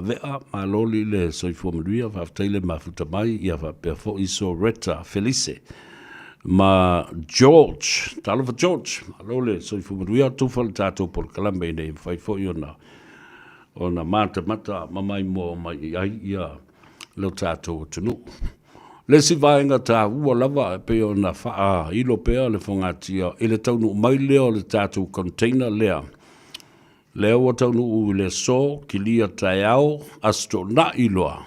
vea, ma loli le soifua maruia, whafteile mafuta mai, ia whapea fo iso Reta Felice. Ma George, talo fa George, ma loli soifua maruia, tufale tātou por kalambe nei, whai fo i ona mata, mamai mo mai ai ia leo tātou tunu. Le si vaenga tā ua lava pe o na wha ilo pea le whangatia e le taunu mai leo le tātou container lea. Leo o taunu u le so ki lia tai au asto na iloa.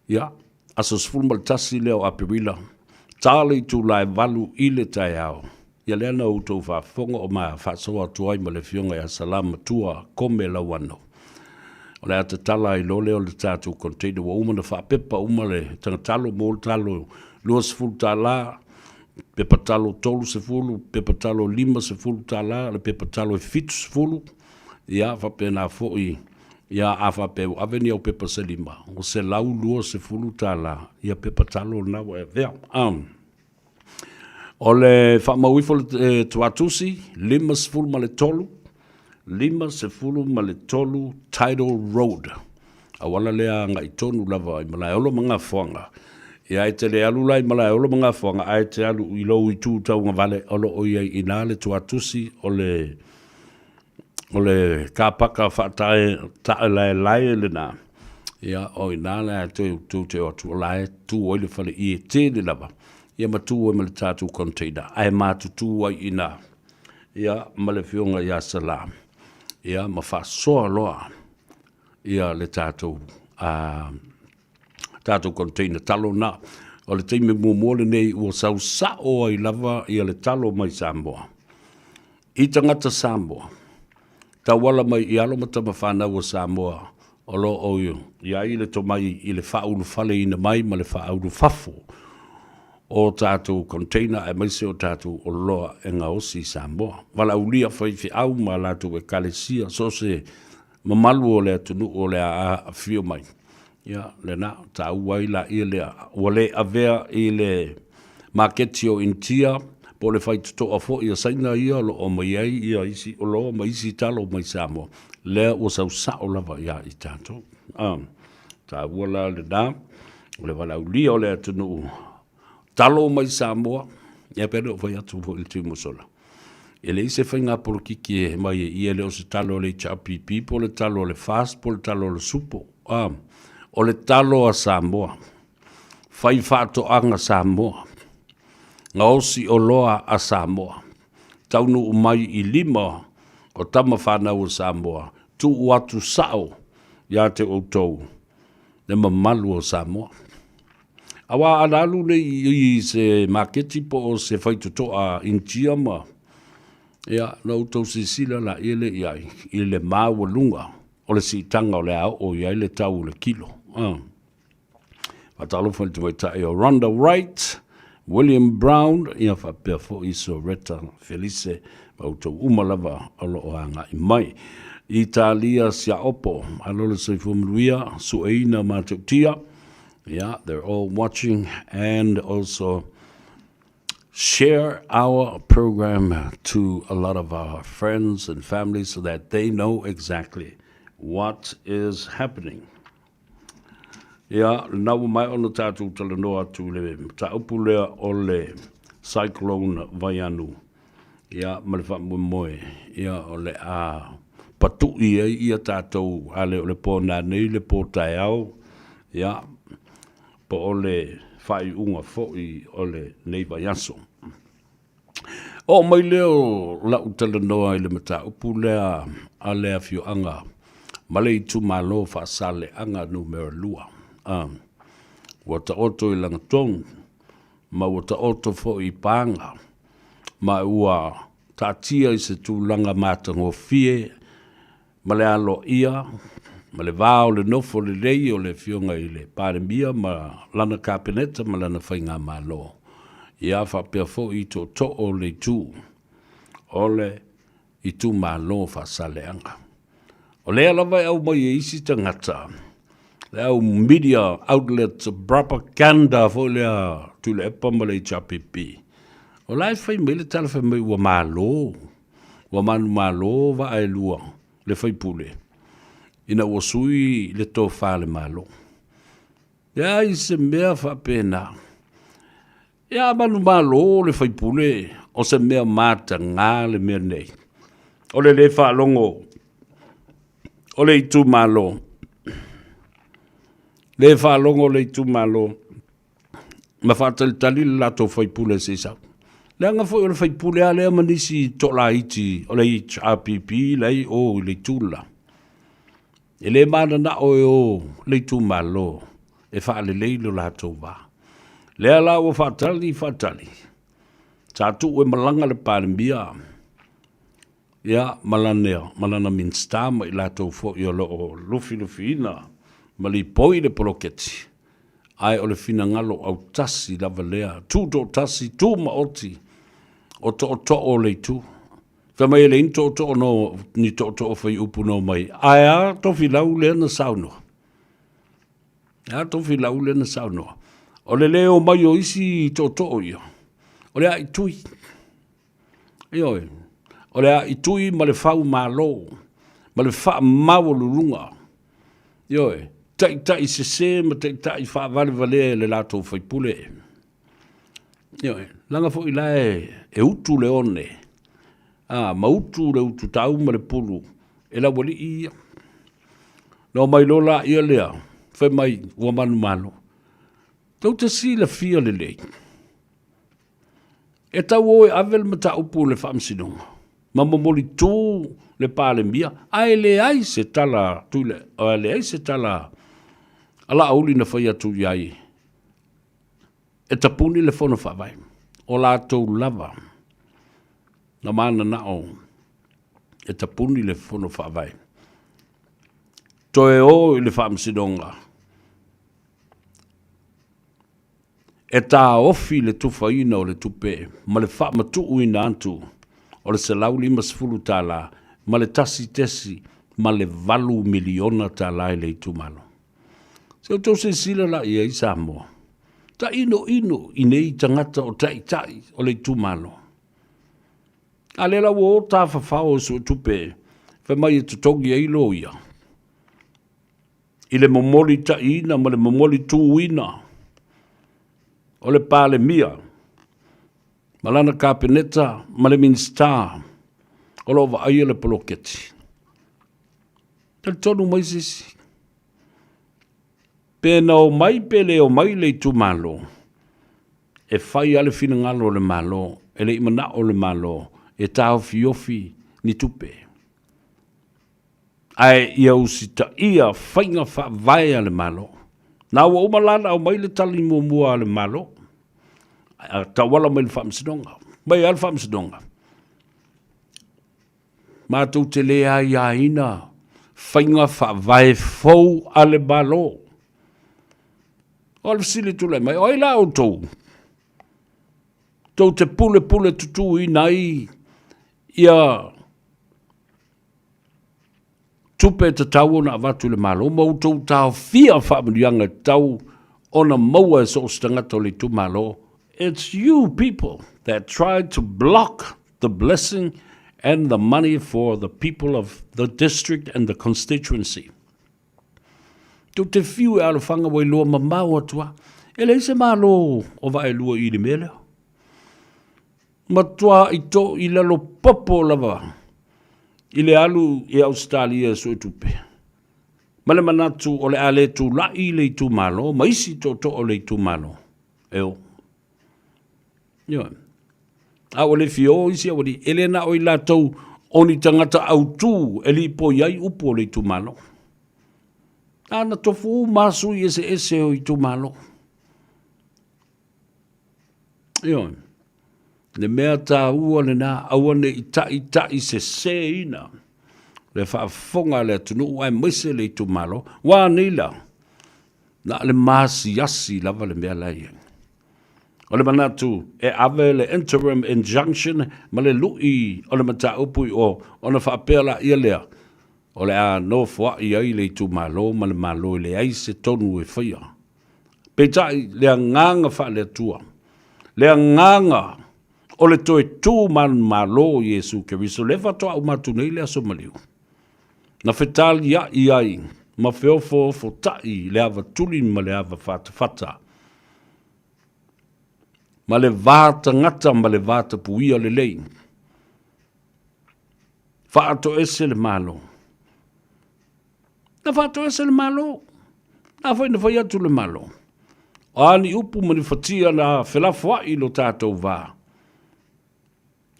Ia, aso sfulmal tasi leo apirila. Tāle tu lai valu i le tai au. Ia lea na utou whafonga o maa whasoa tuai ma le fionga ya salama tua kome la wano. O le ata tala i lole o le tātou container wa umana whapepa umale tangatalo mo le talo lua sefulu tala, pepa talo tolu sefulu, pepa talo lima sefulu tala, le pepa talo fitu sefulu, ia whapena foi, ia a whapeu aveni au pepa se lima, o se lau lua sefulu tala, ia pepa talo nawa e vea. O le whamauifo le tuatusi, lima sefulu ma le tolu, lima sefulu ma le tolu Tidal Road. Awala lea ngai tonu lava i malai olo mga whanga. Ia e te le alu lai malai olo mga whanga, ai te alu i lau i tū tau ngā vale olo o iai i nā le tuatusi o le kāpaka whatae lai le nā. Ia o i nā le tū te o tu lai tū o le whale i e te le lava. Ia matū o ma le tātou container. Ai mātu tū ai i nā. Ia ma le whionga ia salam. Ia ma whasoa loa. Ia le tātou container talo na. O le teime mōmole nei ua sau sao ai lava ia le talo mai Samoa. I tangata Samoa. Ta wala mai i alo mata mawhanau o Samoa. O lo o io. Ia i le tomai i le whaulu fale ina mai ma le whaulu fafo. O tātou container e maise o tātou o loa e ngā osi Samoa. Wala ulia whaifi au ma lātou e kalesia so se mamalu o le atunu o le a whio mai. Ia, le nā, tā uai la i le o le avea i le maketi o intia po le whaituto a fo ia saina ia lo o mai ai ia isi o loa mai isi talo mai Samoa. Le o sau sao lava ia i tātou. Tā uala le nā, o le wala ulia o le atunu talo mai Samoa, ia pere o vai atu po il timo sola. E le ise whainga porokiki e mai e le o se talo le HRPP, po le talo le fast, po le talo le supo. O le talo a Samoa. Whai whaato anga Samoa. Nga osi o loa a Samoa. Taunu umai i lima o tama whanau o Samoa. Tu uatu sao, ia te o tau. Le mamalu o Samoa. Awa alalu le i se maketi po o se whaituto a intia ma. Ia, na utou se sila la ile iai, ile maua lunga, o le si tanga o le au, o iai le tau le kilo. Watalo whantu mai tae o Ronda Wright, William Brown, ia whapea fo I Soreta Felice, mautou umalava alo o hanga I mai. Italia sia opo, alola sei fumruia, sueina matautia. Yeah, they're all watching and also share our program to a lot of our friends and families so that they know exactly what is happening. Yeah, nau mai ono tātou talanoa tu le taupu lea o le cyclone Vaianu. Yeah, ma le whamumoe. Yeah, o le a patu ia tātou ale o le pōna nei le pōtai au. Yeah, po o le whai unga fo'i o le nei vaiaso. O mai leo lau talanoa I le mata upu lea a lea fio anga. Malei tu malo whaasale anga numero lua. Wata oto I langatong. Ma wata oto fo'i panga. Ma ua tātia I se tūlanga mātango fie. Ma le alo ia. Ma le vāo le nofo le rei o le fionga I le pāremia ma lana kāpeneta ma lana whainga mālo. Ia whapea fo I to o le tū. O le I tū mālo whasale anga. O le alawai au mai e isi tangata. Le au media outlets propaganda fo lea tu le epa ma le chapipi. O lai whai mai le tala whai mai ua mālo. Ua manu mālo wa ai lua le whai pule. Ina ua sui le tō whale mālo. Ia I se mea whapena. Ia manu mālo le whai pule. O se mea māta ngā le mea nei. O le whalongo. O le itu mālo. Le whalongo le itu mālo. Ma whatali tali le lato whai pule se sau. Le anga fo le whai pule a lea manisi tola iti. O le HRPP lei o le tula. E le mana na o le tu malo e fa le leilo la tova. Le ala o fatali. Tatu e malanga le palmbia. Ya malana minsta ma la to fo yo lo lufi mali poi le poloketi. Ai o le fina ngalo au tasi la valea. Tu do tasi tu ma oti. O to o le tu. Fa mai le into to no ni to fai upu no mai. Ai to filau le na sauno. Ya to filau le na sauno. O le leo mai o isi to yo. O le ai tui. Yo. O le ai tui ma le fau malo. Ma le fa mau lulunga. Yo. Tai se ma tai fa vale le lato fai pule. Yo. Langa fo ilae e utu leone. Mautu le utu tau ma le pulu. E la wali ia. No mai lola ia lea. Fai mai ua manu malo. Tau te si la fia le lei. E tau oe avel ma ta upu le whamsinonga. Ma momoli tū le pāle mia. Ai le ai se tala tule. Ai le ai se tala. Ala auli na whai atu iai. E tapuni le whono whawai. O la tau lava. Na mana nao e tapuni le whono whawai. Toe o le whamsidonga. E tā ofi le tuwhaina o le tupe. Ma le whamatu uina antu. O le se lau 5 tala. Ma le tasi tesi. Ma le 8 miliona tala e le itumalo. Se o tau se sila la ia I Samoa. Ta ino inei tangata o tai o le itumalo. A le la wo ta whawhao su tupe, wha mai e tutongi e ilo ia. I le momoli ta ina, ma le momoli tu ina. O le pāle mia. Ma lana kāpeneta, ma le minsta. O lo wa aia le poloketi. Tal tonu mai sisi. Pena o mai pele o mai le tu malo. E whai ale fina ngalo le malo, e le imana o le malo. E tau fiofi ni tupe. Ai ia usita ia whainga whaavai ale malo. Nā ua umalana au mai le tali mua ale malo. Tawala mai le whamsidonga. Mai ale whamsidonga. Mātou te lea ia ina. Whainga whaavai fau ale malo. O le sili tule mai. Oi la o tau. Tau te pule tutu I nai ia tupe te tau na avatu le malo. Mau tau tau fia whaamurianga tau ona maua so stangata le tu malo. It's you people that tried to block the blessing and the money for the people of the district and the constituency. Tu te fiu e alofanga wai loa mamau atua. Ele se malo o va e lua I le mele. Matua I to I lalo popo lava. I le alu I Australia so tupe. Male manatu o le ale tu la I le tu malo. Maisi to o le tu malo. Eo. Yo. A o le fio isi a wadi. Ele na o I latou oni tangata au tu. Eli po iai upo le tu malo. Ana tofu masu I ese o I tu malo. Yo. Le mea tā ua le nā awane I se ina. Le whaafonga le tunu ua maise le tu malo. Wā nila. Na le māsi yasi lava le mea lai. O le manatu e ave le interim injunction ma le lui o le mata upui o na whaapela ia lea. O le a no fwa I ai le tu malo ma le malo le ai se tonu e whaia. Petai le nganga wha le tua. Le nganga o le toe tū man malo Yesu Keriso le whatoa umatu nei le aso maliu. Na whetali ia I ai, ma whiofo tai le awa tuli ma le awa whata. Ma le vāta ngata ma le vāta puia le lei. Whaato ese le malo. Na whaato ese le malo. Na whai atu le malo. O ani upu mani whatia na whelafua I lo tātou vā.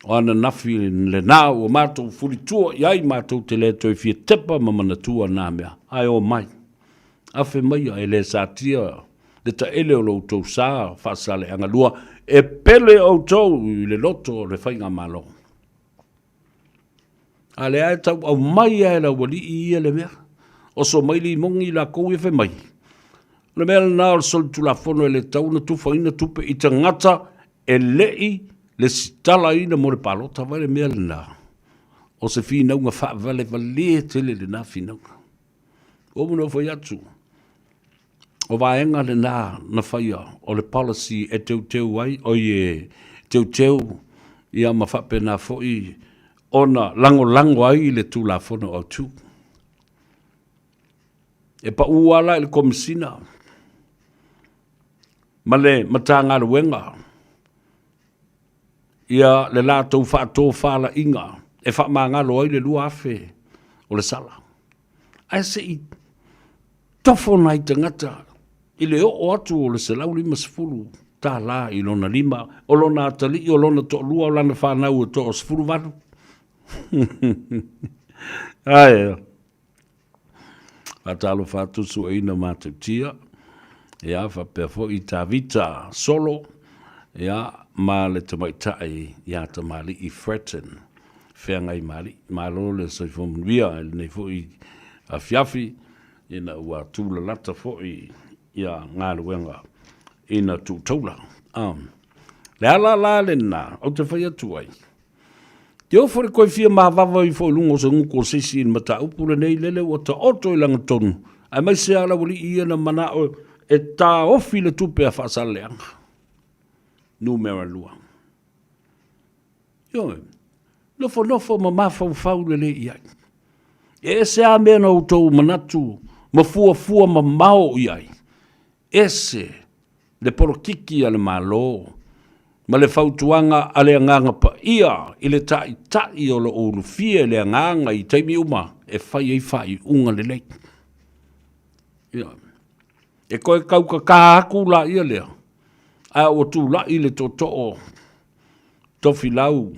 O ana nafi le nāu o mātou furitua iai mātou te le toi fia tepa mamana tua nā mea. Ai o mai. Awhi mai a ele sātia. Le ta ele o loutou sā whaasale angalua. E pele o tau le loto le whainga malo. A le ai tau au mai a la wali I le mea. O so mai li mongi la kou e whi mai. Le mea nā o sol tu la fono e le tau na tufa ina tupe I ta ngata e lei le sitala ina mo le palota vai le mea le nā. O se whina unga wha vale vale tele le nā whina unga. O muna whai atu. O vaenga le nā na whaia o le policy e teu ai o ye teu ia ma whape nā fhoi ona lango ai le tū la fono au tū. E pa uala le komisina. Ma le matanga le wenga. Ia le lātou whaato whaala inga. E whaamangalo ai le lua afe o le sala. Ai se I tofo nai tangata. I le o atu o le selau 5 tā la I lona 5. O lona atali o lona to lua o lana whanau o to o 10 vanu. Ai. Atalo whātusu e ina mātou tia. Ia whapefo I tā vita solo. Ia ma le tamaitai ia tamali I threaten. Whengai mali. Malo le soifomria nei fo I a fiafi. Ina ua tūla lata fo I ia ngā ruenga. Ina tūtaula. Le ala la le nā. Au te whai atu ai. Te ofore koe fia mahawawa I fo lungo sa nguko sisi in mata upule nei lele o ta oto I langa tonu. Ai mai se ala wali ia na mana o e tā ofi le tupe a whaasaleanga. Numera lua. Yo, nofo ma mafau le le iai. E se a mea na utou manatu, ma fua ma mao iai. Ese, le porokiki ale malo, ma le fautuanga ale anganga pa ia, I le tai o lo urufia le anganga I taimi uma, e fai unga le lei. Yo, e koe kauka kahaku la ia lea. A o tu la I le toto'o tofi lau.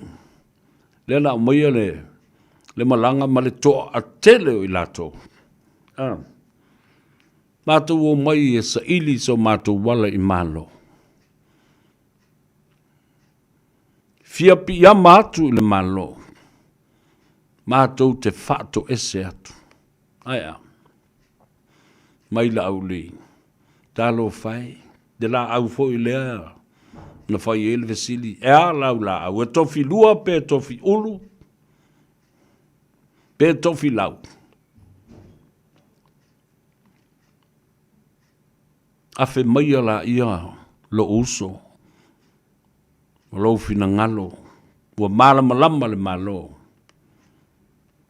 Le na maia le malanga ma le toa a tele o I lato. Mātou o mai e sa ili so mātou wala I malo. Fia pi ia mātou I le malo. Mātou te whaato ese atu. Aia. Mai la au li. Talo fai. De la au fo I lea. na whai ele vesili, lau la, ua tofi lua pe tofi ulu, pe tofi lau. A fe maia la ia lo uso, lo fina ngalo, ua malama le malo,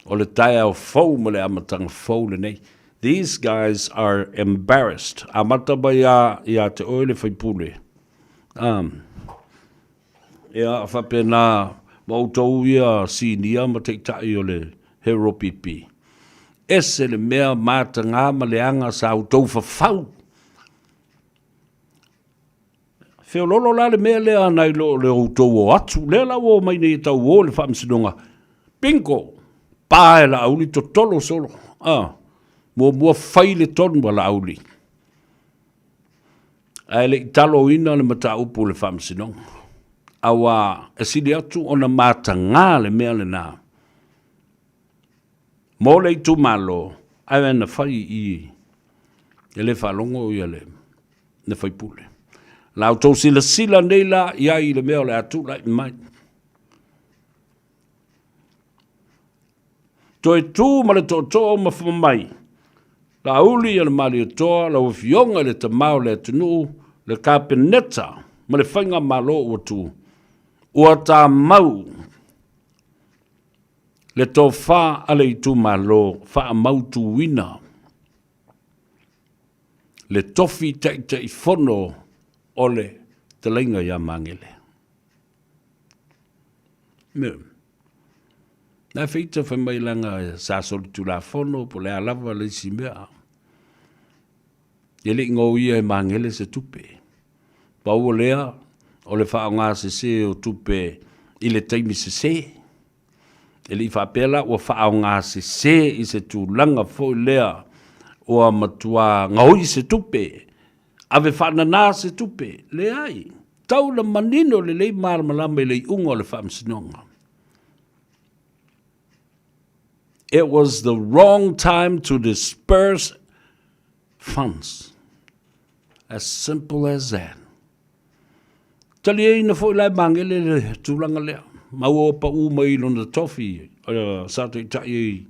o le taia o fau ma le amatanga fau le nei. These guys are embarrassed. Amata ba ia te oile whaipule. Ia whapena mautou ia sinia ma te tai o le hero pipi. Ese le mea mata ngā ma le anga sa autou whawhau. Whiololo la le mea lea nei lo le autou o atu. Lea la o mai nei tau o le whamsidonga. Bingo! Pae la auli to tolo solo. Mua whai le tonu wa la auli. Ai le italo ina le mata upu le whamsidonga. Awa esili atu ona mata ngā le mea le nā. Mō le tu malo, ai wana whai i le whalongo i le whai pule. Lau tau sila nei la, ia i le mea le atu lai mai. Toi tu ma le tō ma whamai. La uli le mali o toa, la uwhionga le tamau le tunu, le kapeneta, ma le whainga malo o tu. Ua tā mau, le tō wha ale i tu malo, wha mau tu wina. Le tofi tai whono ole te lainga ia mangele. Mea. Nā whita whamailanga sa soli tu la whono, po le alawa le si mea. Ele ngō ia e mangele se tupe. Pau o lea, o le wha ngā se o tupe i le taimi se. Ele i whapela o wha ngā se i se tu langa fo lea o a matua ngau se tupe. Ave whanana se tupe, le ai. Tau la manino le lei marmalama le unga le whamsinonga. It was the wrong time to disperse funds. As simple as that. Tali e ina fo ilai mangele le tūlanga lea. Mau o pa u mai lona tofi, sato i tai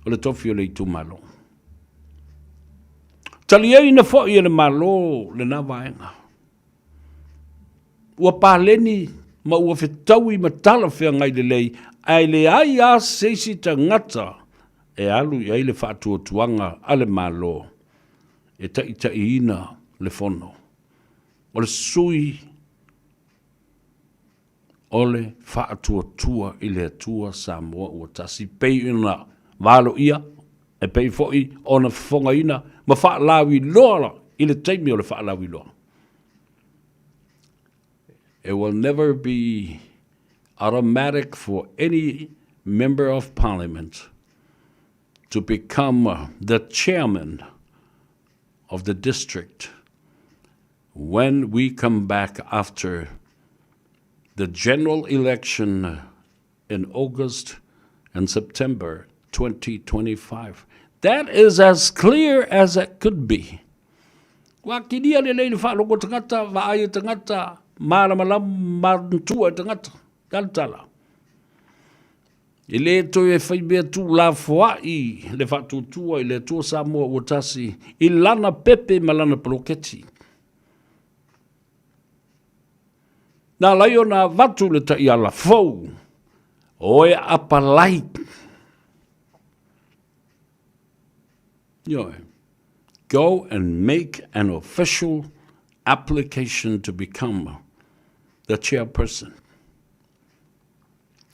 o le tofi o le i tūmalo. Tali e ina fo i le malo le na vaenga. Ua pāleni ma ua whetau i matala whea ngai le lei, ai le ai a seisi ta ngata e alu i ai le whaatua tuanga ale malo e ta ina le fono. O le sui o le whaatua tua i le atua Samoa ua tasi pei ina valo ia e pei foi ona fonga ina ma whaalawi loa i le taimi o le whaalawi loa. It will never be automatic for any member of parliament to become the chairman of the district when we come back after the general election in August and September 2025. That is as clear as it could be. Wa kidia le le whaaloko tangata, vaai tangata, maramalam marantua tangata, kantala. I le to e whaibea tu la fuai, le whatutua i le tua Samoa Watasi, i lana pepe malana proketi. Nā lai o nā watu le ta i ala fau, o e apalai. Go and make an official application to become the chairperson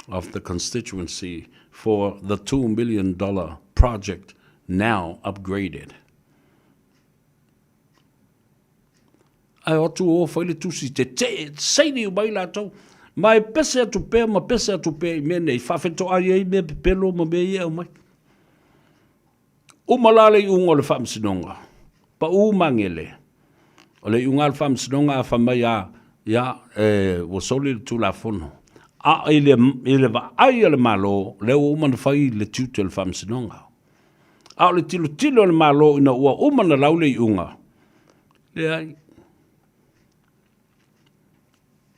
of the constituency for the $2 million project now upgraded. Ai otu o whaile tusi te seini o mai lātou. Mai pese atu pē, ma pese atu pē i mene i whawheto ai ei me pelo ma me ia o mai. O malale i unga le whamsinonga. Pa u mangele. O le unga le whamsinonga a whamai a wasoli le tū la whono. A i le va ai le malo, le o umana whai le tūte le whamsinonga. A le tilo le malo ina ua umana laule i unga. Le ai.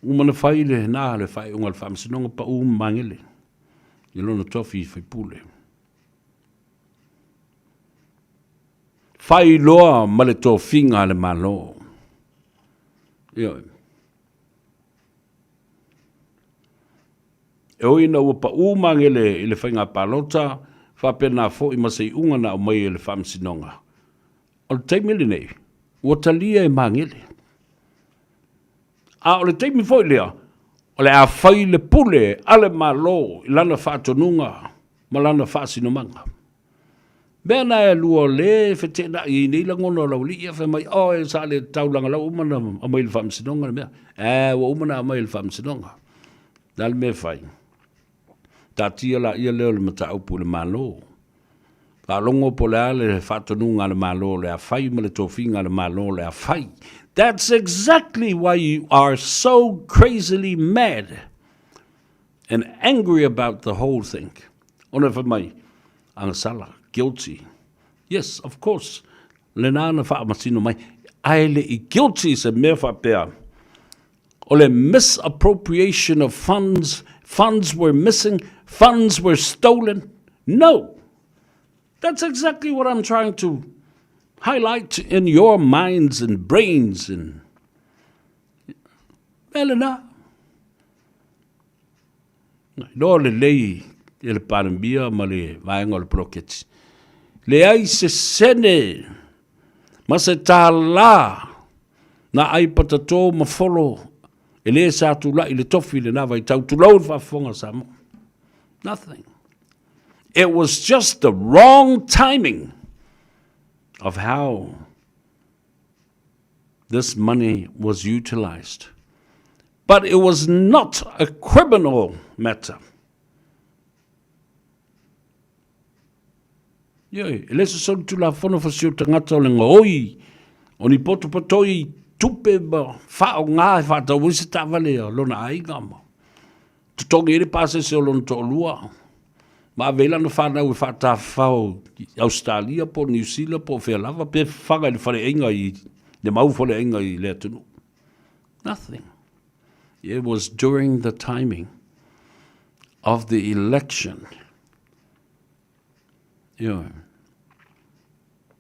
Umana fai le na le fai unga le whamsinonga pa mangele. I lona tofi fai pule. Fai loa ma le tō finga le malo. Ia. E oi na ua pa mangele i le whainga palota, whapena fo i masei unga na o mai e le whamsinonga. O le teimili nei, ua talia e mangele. A o le teimi fo i lea, o le a whai le pule ale malo i lana whātonunga, ma lana whāsinomanga. Mea na e lua le whetena i nei langono lau li ia mai o e sa le taulanga lau umana a mai le whamsinonga mea. E ua umana a mai le whamsinonga. Dal me whai. Ta tia la ia leo le mata upu le malo. Ta longo po le ale le whatonunga le malo, le a whai ma le tofinga le malo, le a whai. That's exactly why you are so crazily mad and angry about the whole thing. Ona fa mai, ang sala, guilty. Yes, of course. Le nana wha amasino mai, ai le I guilty se mea wha pea. O le misappropriation of funds, funds were missing, funds were stolen. No. That's exactly what I'm trying to highlight in your minds and brains. And Elena. No le lei e le parambia ma le vaenga le proketi. Le ai se sene ma se tā la na ai patato ma folo e le sa tu la i le tofi le nava I tau tu lau fa fonga Samoa. Nothing. It was just the wrong timing of how this money was utilized. But it was not a criminal matter. Ie, e lesa sonu tu la fono fasio tangata o le ngoi, o ni poto potoi tupe ba whao ngā e whātau wisi tāwale o lona aiga ma. Tutongi ere pāse se o lona to lua. Ma vela no whanau e whātā whao Australia po New Zealand po Whelava, pe whanga i le whare inga I, le mau whare inga I lea tunu. Nothing. It was during the timing of the election. Yeah.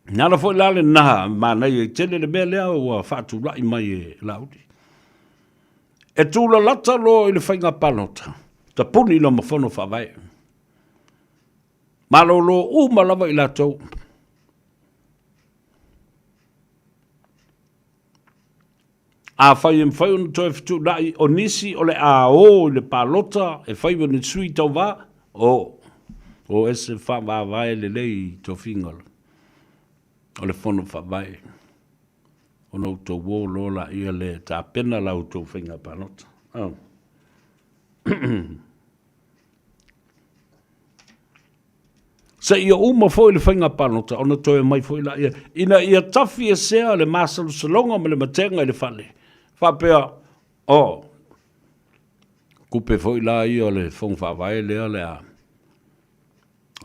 Nala fo lale na ma na I tele le mea lea ua whātu lai mai e laudi. E tūla lata lo I le whainga palota. Ta puni lo mawhono whawai. Malolo malawa I latou. A whai mwhai ona toi fitu lai o nisi o le a o le palota e whai wana sui tau wā. O ese whawawai le lei to fingala. O le whono whawai. O no to wō lola ia le tā pena lau to whinga palota. Sa ia uma foi le whainga panota, ona toi mai foi la ia. Ina ia tafi e sea le masalu salonga ma le matenga le whale. Whapea, kupe foi la ia le whong whawai lea le a.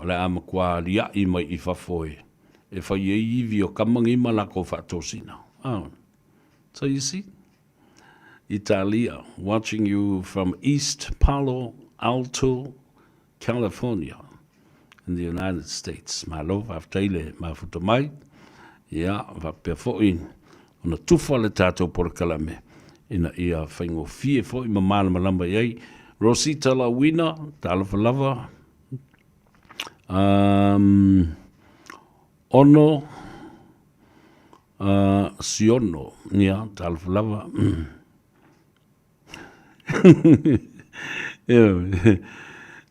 O le ama kua lia I mai I whafoi. E whai e iwi o kamangi malako whatosina. So you see, Italia, watching you from East Palo Alto, California. In the United States. My love, I've taile mafuta mai. Ia, va pe foi ona tufa le tatou por kalame. Ina ia whaingo fie foi mamala malamba iei. Rosita la wina, talafa lava. Ono siono, ia, talafa lava.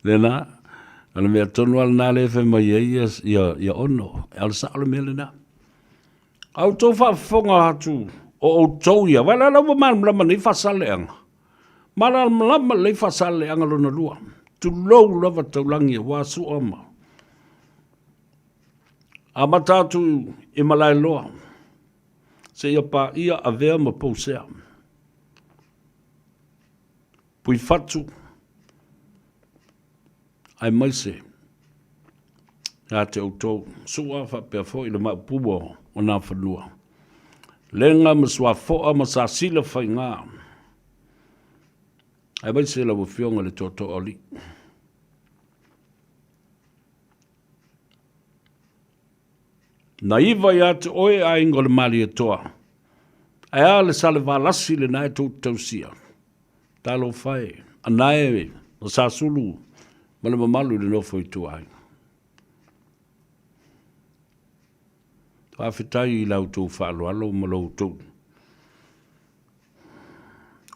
Lena, Ala mea tonu ala nā le whai mai ia ono. Ala sa ala mea le nā. Au tau whaafonga hatu o tau ia. Wala lawa malama nei whasale anga. Malama nei whasale anga lona lua. Tu lou lava taulangi wā su ama. A matatu I malai loa. Se ia pa ia a vea ma pousea. Pui fatu. Ai mai se. A te autou. Sua whapea fo I le maupua o nā whanua. Lenga ma sua foa ma sa sila whai ngā. Ai mai se la wo fionga le toto oli. Na iwa ia te oe a ingo le mali e toa. Ai a le sale valasi le nae tau tausia. Talo fai. A nae o sa sulu. Ma le mamalu le nofo i tua ai. Whawhitai i lau tau whaalo alo ma lau tau.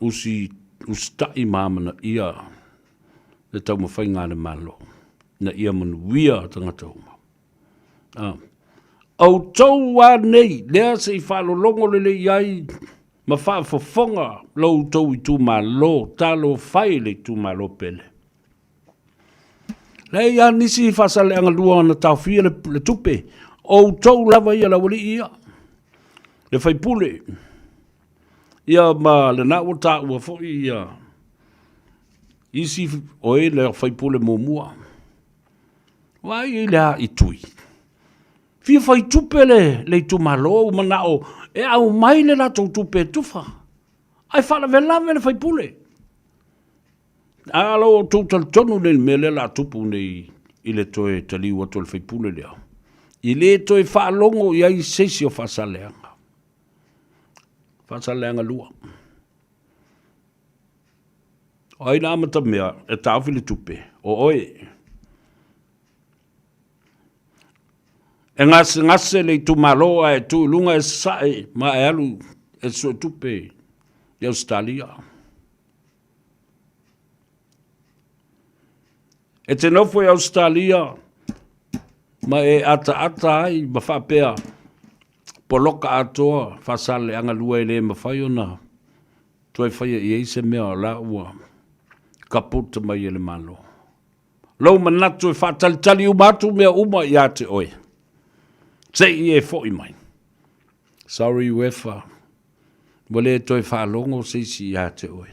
Usi tai mamana ia le tau mawhai ngāne malo. Na ia manu wia tangata uma. Au tau wā nei, lea se i whaalo longo le le iai, ma wha fofonga lau tau i tū malo, talo whai le tū malo pele. Le ia nisi i whasale anga lua na tau fia le tupe, au tau lava ia la wali ia. Le whai pule. Ia ma le na wata ua fo ia. Isi oe le whai pule mōmua. Wai i lea i tui. Fia whai tupe le tu malo manao e au mai le la tau tupe tufa. Ai whala velave le whai pule. Alo tōtal tonu le me le la tupu nei i le toe tali watu le whai pule lea. I le toe whaalongo i ai seisi o whasaleanga. Whasaleanga lua. O ai nā mata mea e tāwhile tupe o oe. E ngase le tu maloa e tu lunga e sae ma e alu e so tupe i Australia. E te nofo i Australia ma e ata ai ma whapea poloka atoa whasale anga lua e le ma whai ona toi whai i eise mea o la ua kaputa mai e le malo. Lau manatu e whatalitali umatu mea uma i ate oe. Sei e fo i mai. Sorry wefa. Wale toi whaalongo sei si ia te oe.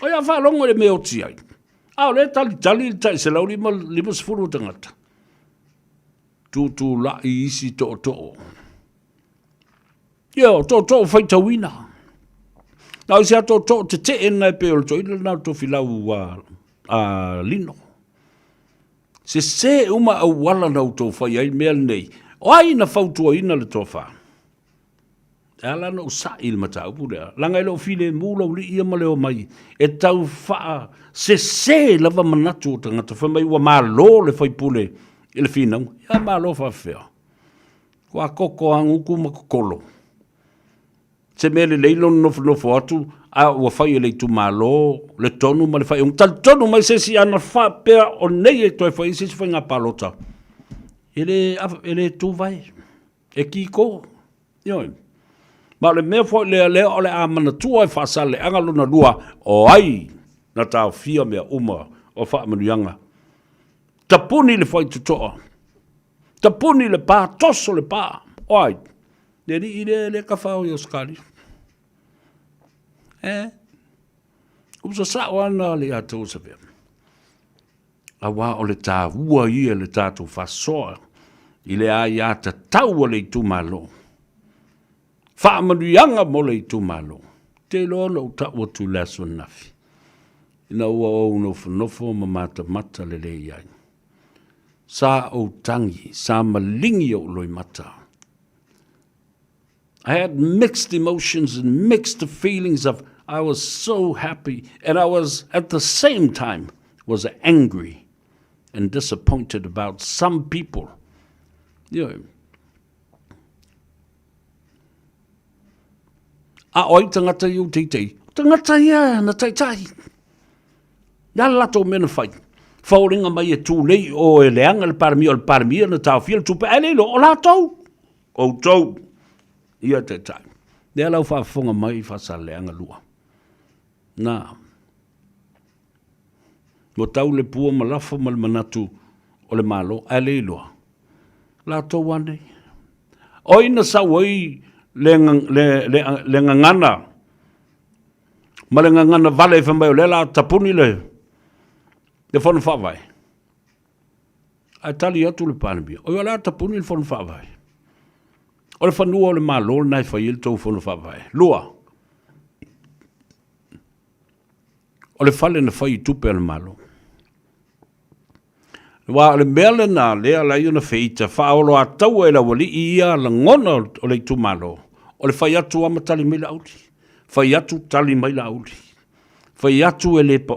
O ia whaalongo le meo ti ai. Au le tali tai se lau lima sifuru tangata. Tu la i isi to. Ia to whaitawina. Nau sia to te ena e peo to ila nau to filau lino. Se uma au wala nau to whai ai mea nei. O ai na fautua ina le tofa. Ala no sa il mata upura. Langa ilo file mula uli ia maleo mai. E tau faa se lava manatu o tangata. Wha mai ua malo le whai pule i le finau. Ia malo wha whea. Kua koko anguku makokolo. Se mele leilo nofo atu. A ua whai e leitu malo. Le tonu ma le whai. Tal tonu mai se si ana wha pea o nei e toi whai. Se si whai ngā palota. Ele tu vai. E kiko. Ioi. Ma le mea fo le o le amana tua e whasale anga luna lua o ai na tau fia mea uma o wha manuianga. Tapuni le whai tutoa. Tapuni le pā, toso le pā. O ai. Neri le kawhao i oskari. Upsa sa wana le atou sa vea. Awa o le tā ua ia le tātou whasoa. I le a ia ta tau le tu malo. Whaamanuianga mo le tu malo. Te lono o ta ua tu laso nafi. Ina ua o nofo ma mata le le iai. Sa o tangi, sa malingi o loi mata. I had mixed emotions and mixed feelings of I was so happy and I was at the same time was angry and disappointed about some people. You know, a oi tangata iu teitei. Tangata ia na taitai. Ia lato mena whai. Whauringa mai e tūlei o e leanga le paramia na tau fia le tupe. Elelo, o lato. O tau. Ia taitai. Lea lau whaafonga mai whasa leanga lua. Nā. Mo tau le pua malafa mal manatu o le malo. Elelo. Lato wane. Oina sa wai le ngangana. Ma le ngangana vale e whamai o le la tapuni le whanu whawai. Ai tali atu le pānabia. O ia la tapuni le whanu whawai. O le whanua o le malo nai whai il tau whanu whawai. Lua. o le fale na fai tupe le malo. Wa le mele na lea la iuna feita, whaolo a tau e la wali ia la ngona o le tu malo. O le fai atu ama tali mai la auli. Fai atu tali mai la auli. Fai atu e le pa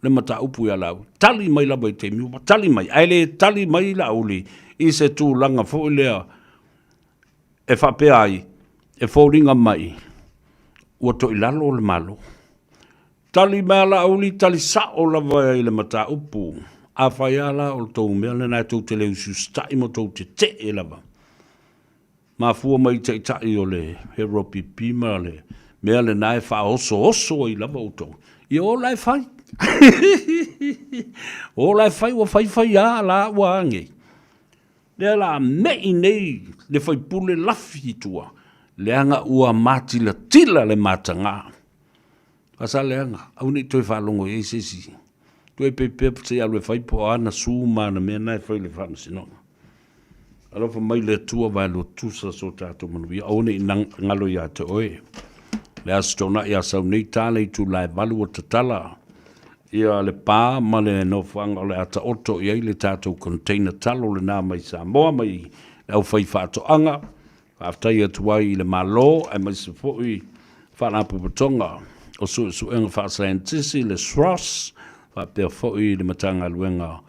le mata upu ia la auli. Tali mai la bai te miu, tali mai. Ai le tali mai la auli. I se tu langa fo lea e whape ai, e fōringa mai. Ua to ilalo o le malo. Tali mai la auli, tali sa o la vai le mata upu. A whai ala o tau mea le nai tau te leu sustai mo tau te e lava. Ma fua mai te itai o le hero pipima le mea le nai wha oso i lava o tau. I o lai whai. O lai whai wa whai a la ua ange. Le la mei nei le whai pule lafi tua. Le anga ua mati la tila le matanga. Asa le anga, au ni toi whalongo e sesi. Toi pepe se alwe fai po ana suma na mea nai fai le whana sinonga. Alofa mai le tua vai lo tusa so tato manuia. Aone i ngalo ia te oe. Le astona ia sau nei tale i tu lai valu o tatala. Ia le pā ma le no whanga le ata oto i le tato container talo le nā mai Samoa mai le au fai whaato anga. Whaftai atuai i le malo ai mai se fōi whana pupatonga. O su enga whaasayantisi le SROS. Whapea fōi le matanga luenga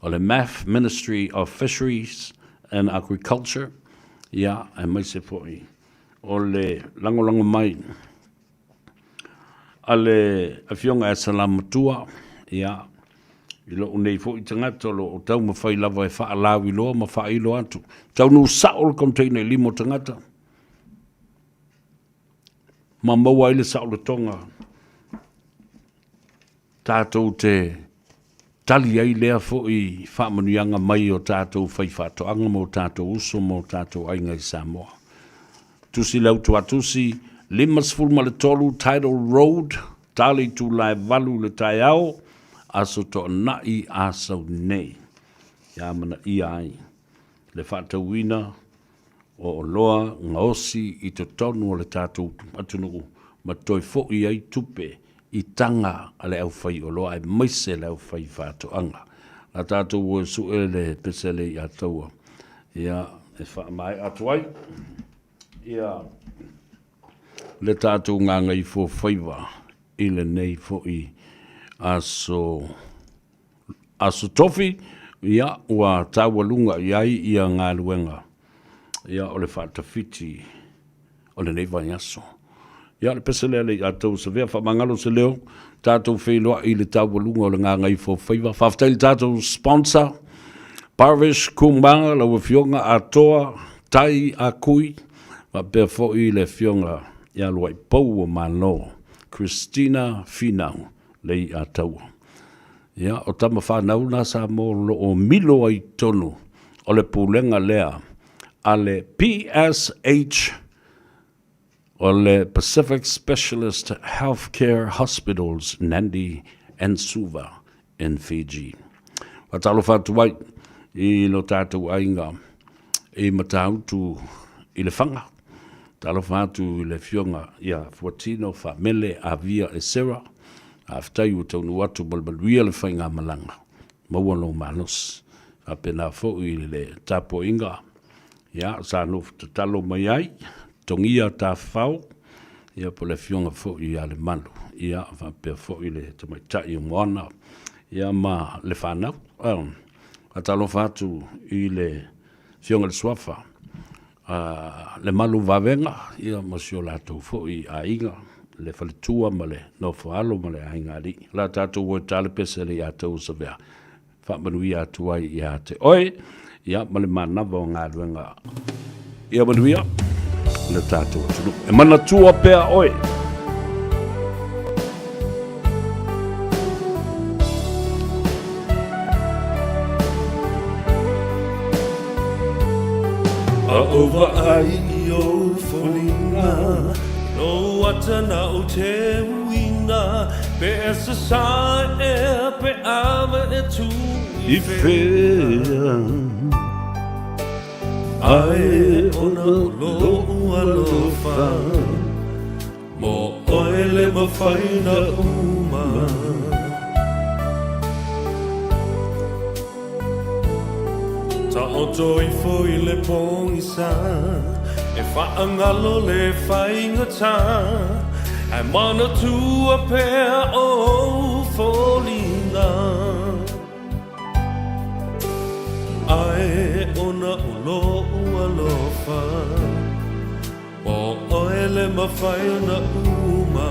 o le MAF, Ministry of Fisheries and Agriculture. Ia, ai mai se fōi. O le langolango mai. A le awhionga e salamatua. Ia, i lo unei fōi tangata lo o tau mawhai lava e whaalau i loa, mawhai ilo atu. Tau nu sao le container i limo tangata. Ma maua i le sao le tonga. Tātou te tali ai lea fōi whaamanuianga mai o tātou whai whātoanga mo tātou uso mo tātou ainga i Samoa. Tusi lau tua tusi, limas fulma le tolu, Tidal Road, tali tu lai valu le tai au, aso to nai asau nei. Ia mana i ai. Le whātauina o loa ngaosi i to tonu o le tātou atunuu, ma toi fōi ai tupe, I tanga ale au fai o loa, ai maise le au fai whātu anga. La tātou ua su e le pesele I ataua. Ia, e wha mai atuai. Ia, le tātou ngā ngai fō Faiva, I le nei fō I aso tofi, ia, ua tāua lunga iai ia ngā luenga. Ia, o le whātawhiti, o le nei vai aso. Ia le pesele le atou se vea whamangalo se leo, tātou wheloa I le tāua lunga o le ngā ngai fō Faiva. Whaftai le tātou sponsor, Parvish Kumanga, la whionga atoa, tai a kui, ma pēr fō I le whionga, ia luai pou o malo, Christina Finau, le I ataua. Ia, o tama whanau nā sa mō lo o milo ai tonu, o le pūlenga lea, a le PSH, o le Pacific Specialist Healthcare Hospitals, Nandi and Suva in Fiji. Watalo whātuai I lo tātou ainga I matautu I le whanga. Talo whātu I le whionga ia fuatino whamele a via e sera. A whtai u taunu atu malmaluia le whainga malanga. Maua lo manos. A pena fo I le tapo inga. Ia, sa no talo mai ai. Tongia ta whau, ia po le whionga fo I ale malu, ia whapea fo I le tamaitai o moana, ia ma le whanau, atalo whātu I le whionga le swafa, le malu wawenga, ia masio lātou fo I a inga, le whaletua ma le no whaalo ma le ainga ri, la tātou o tale pese le tātou sa vea, whamanui atuai I a te oe, ia ma le manawa o ngā ruenga, ia manuia, le tātou atunu. E mana tua pēr oe. A ova ai o wholinga, no atana o te uina, pe esa sa e pe ava e tu I whea. Ai ona lo alofa, mo oele ma whaina uma, Ta o toi foi le poisa e whaangalo le whainga tā e mana tua pēr o wholinga ai ona ulo ualofa o oe le mawhai ona uma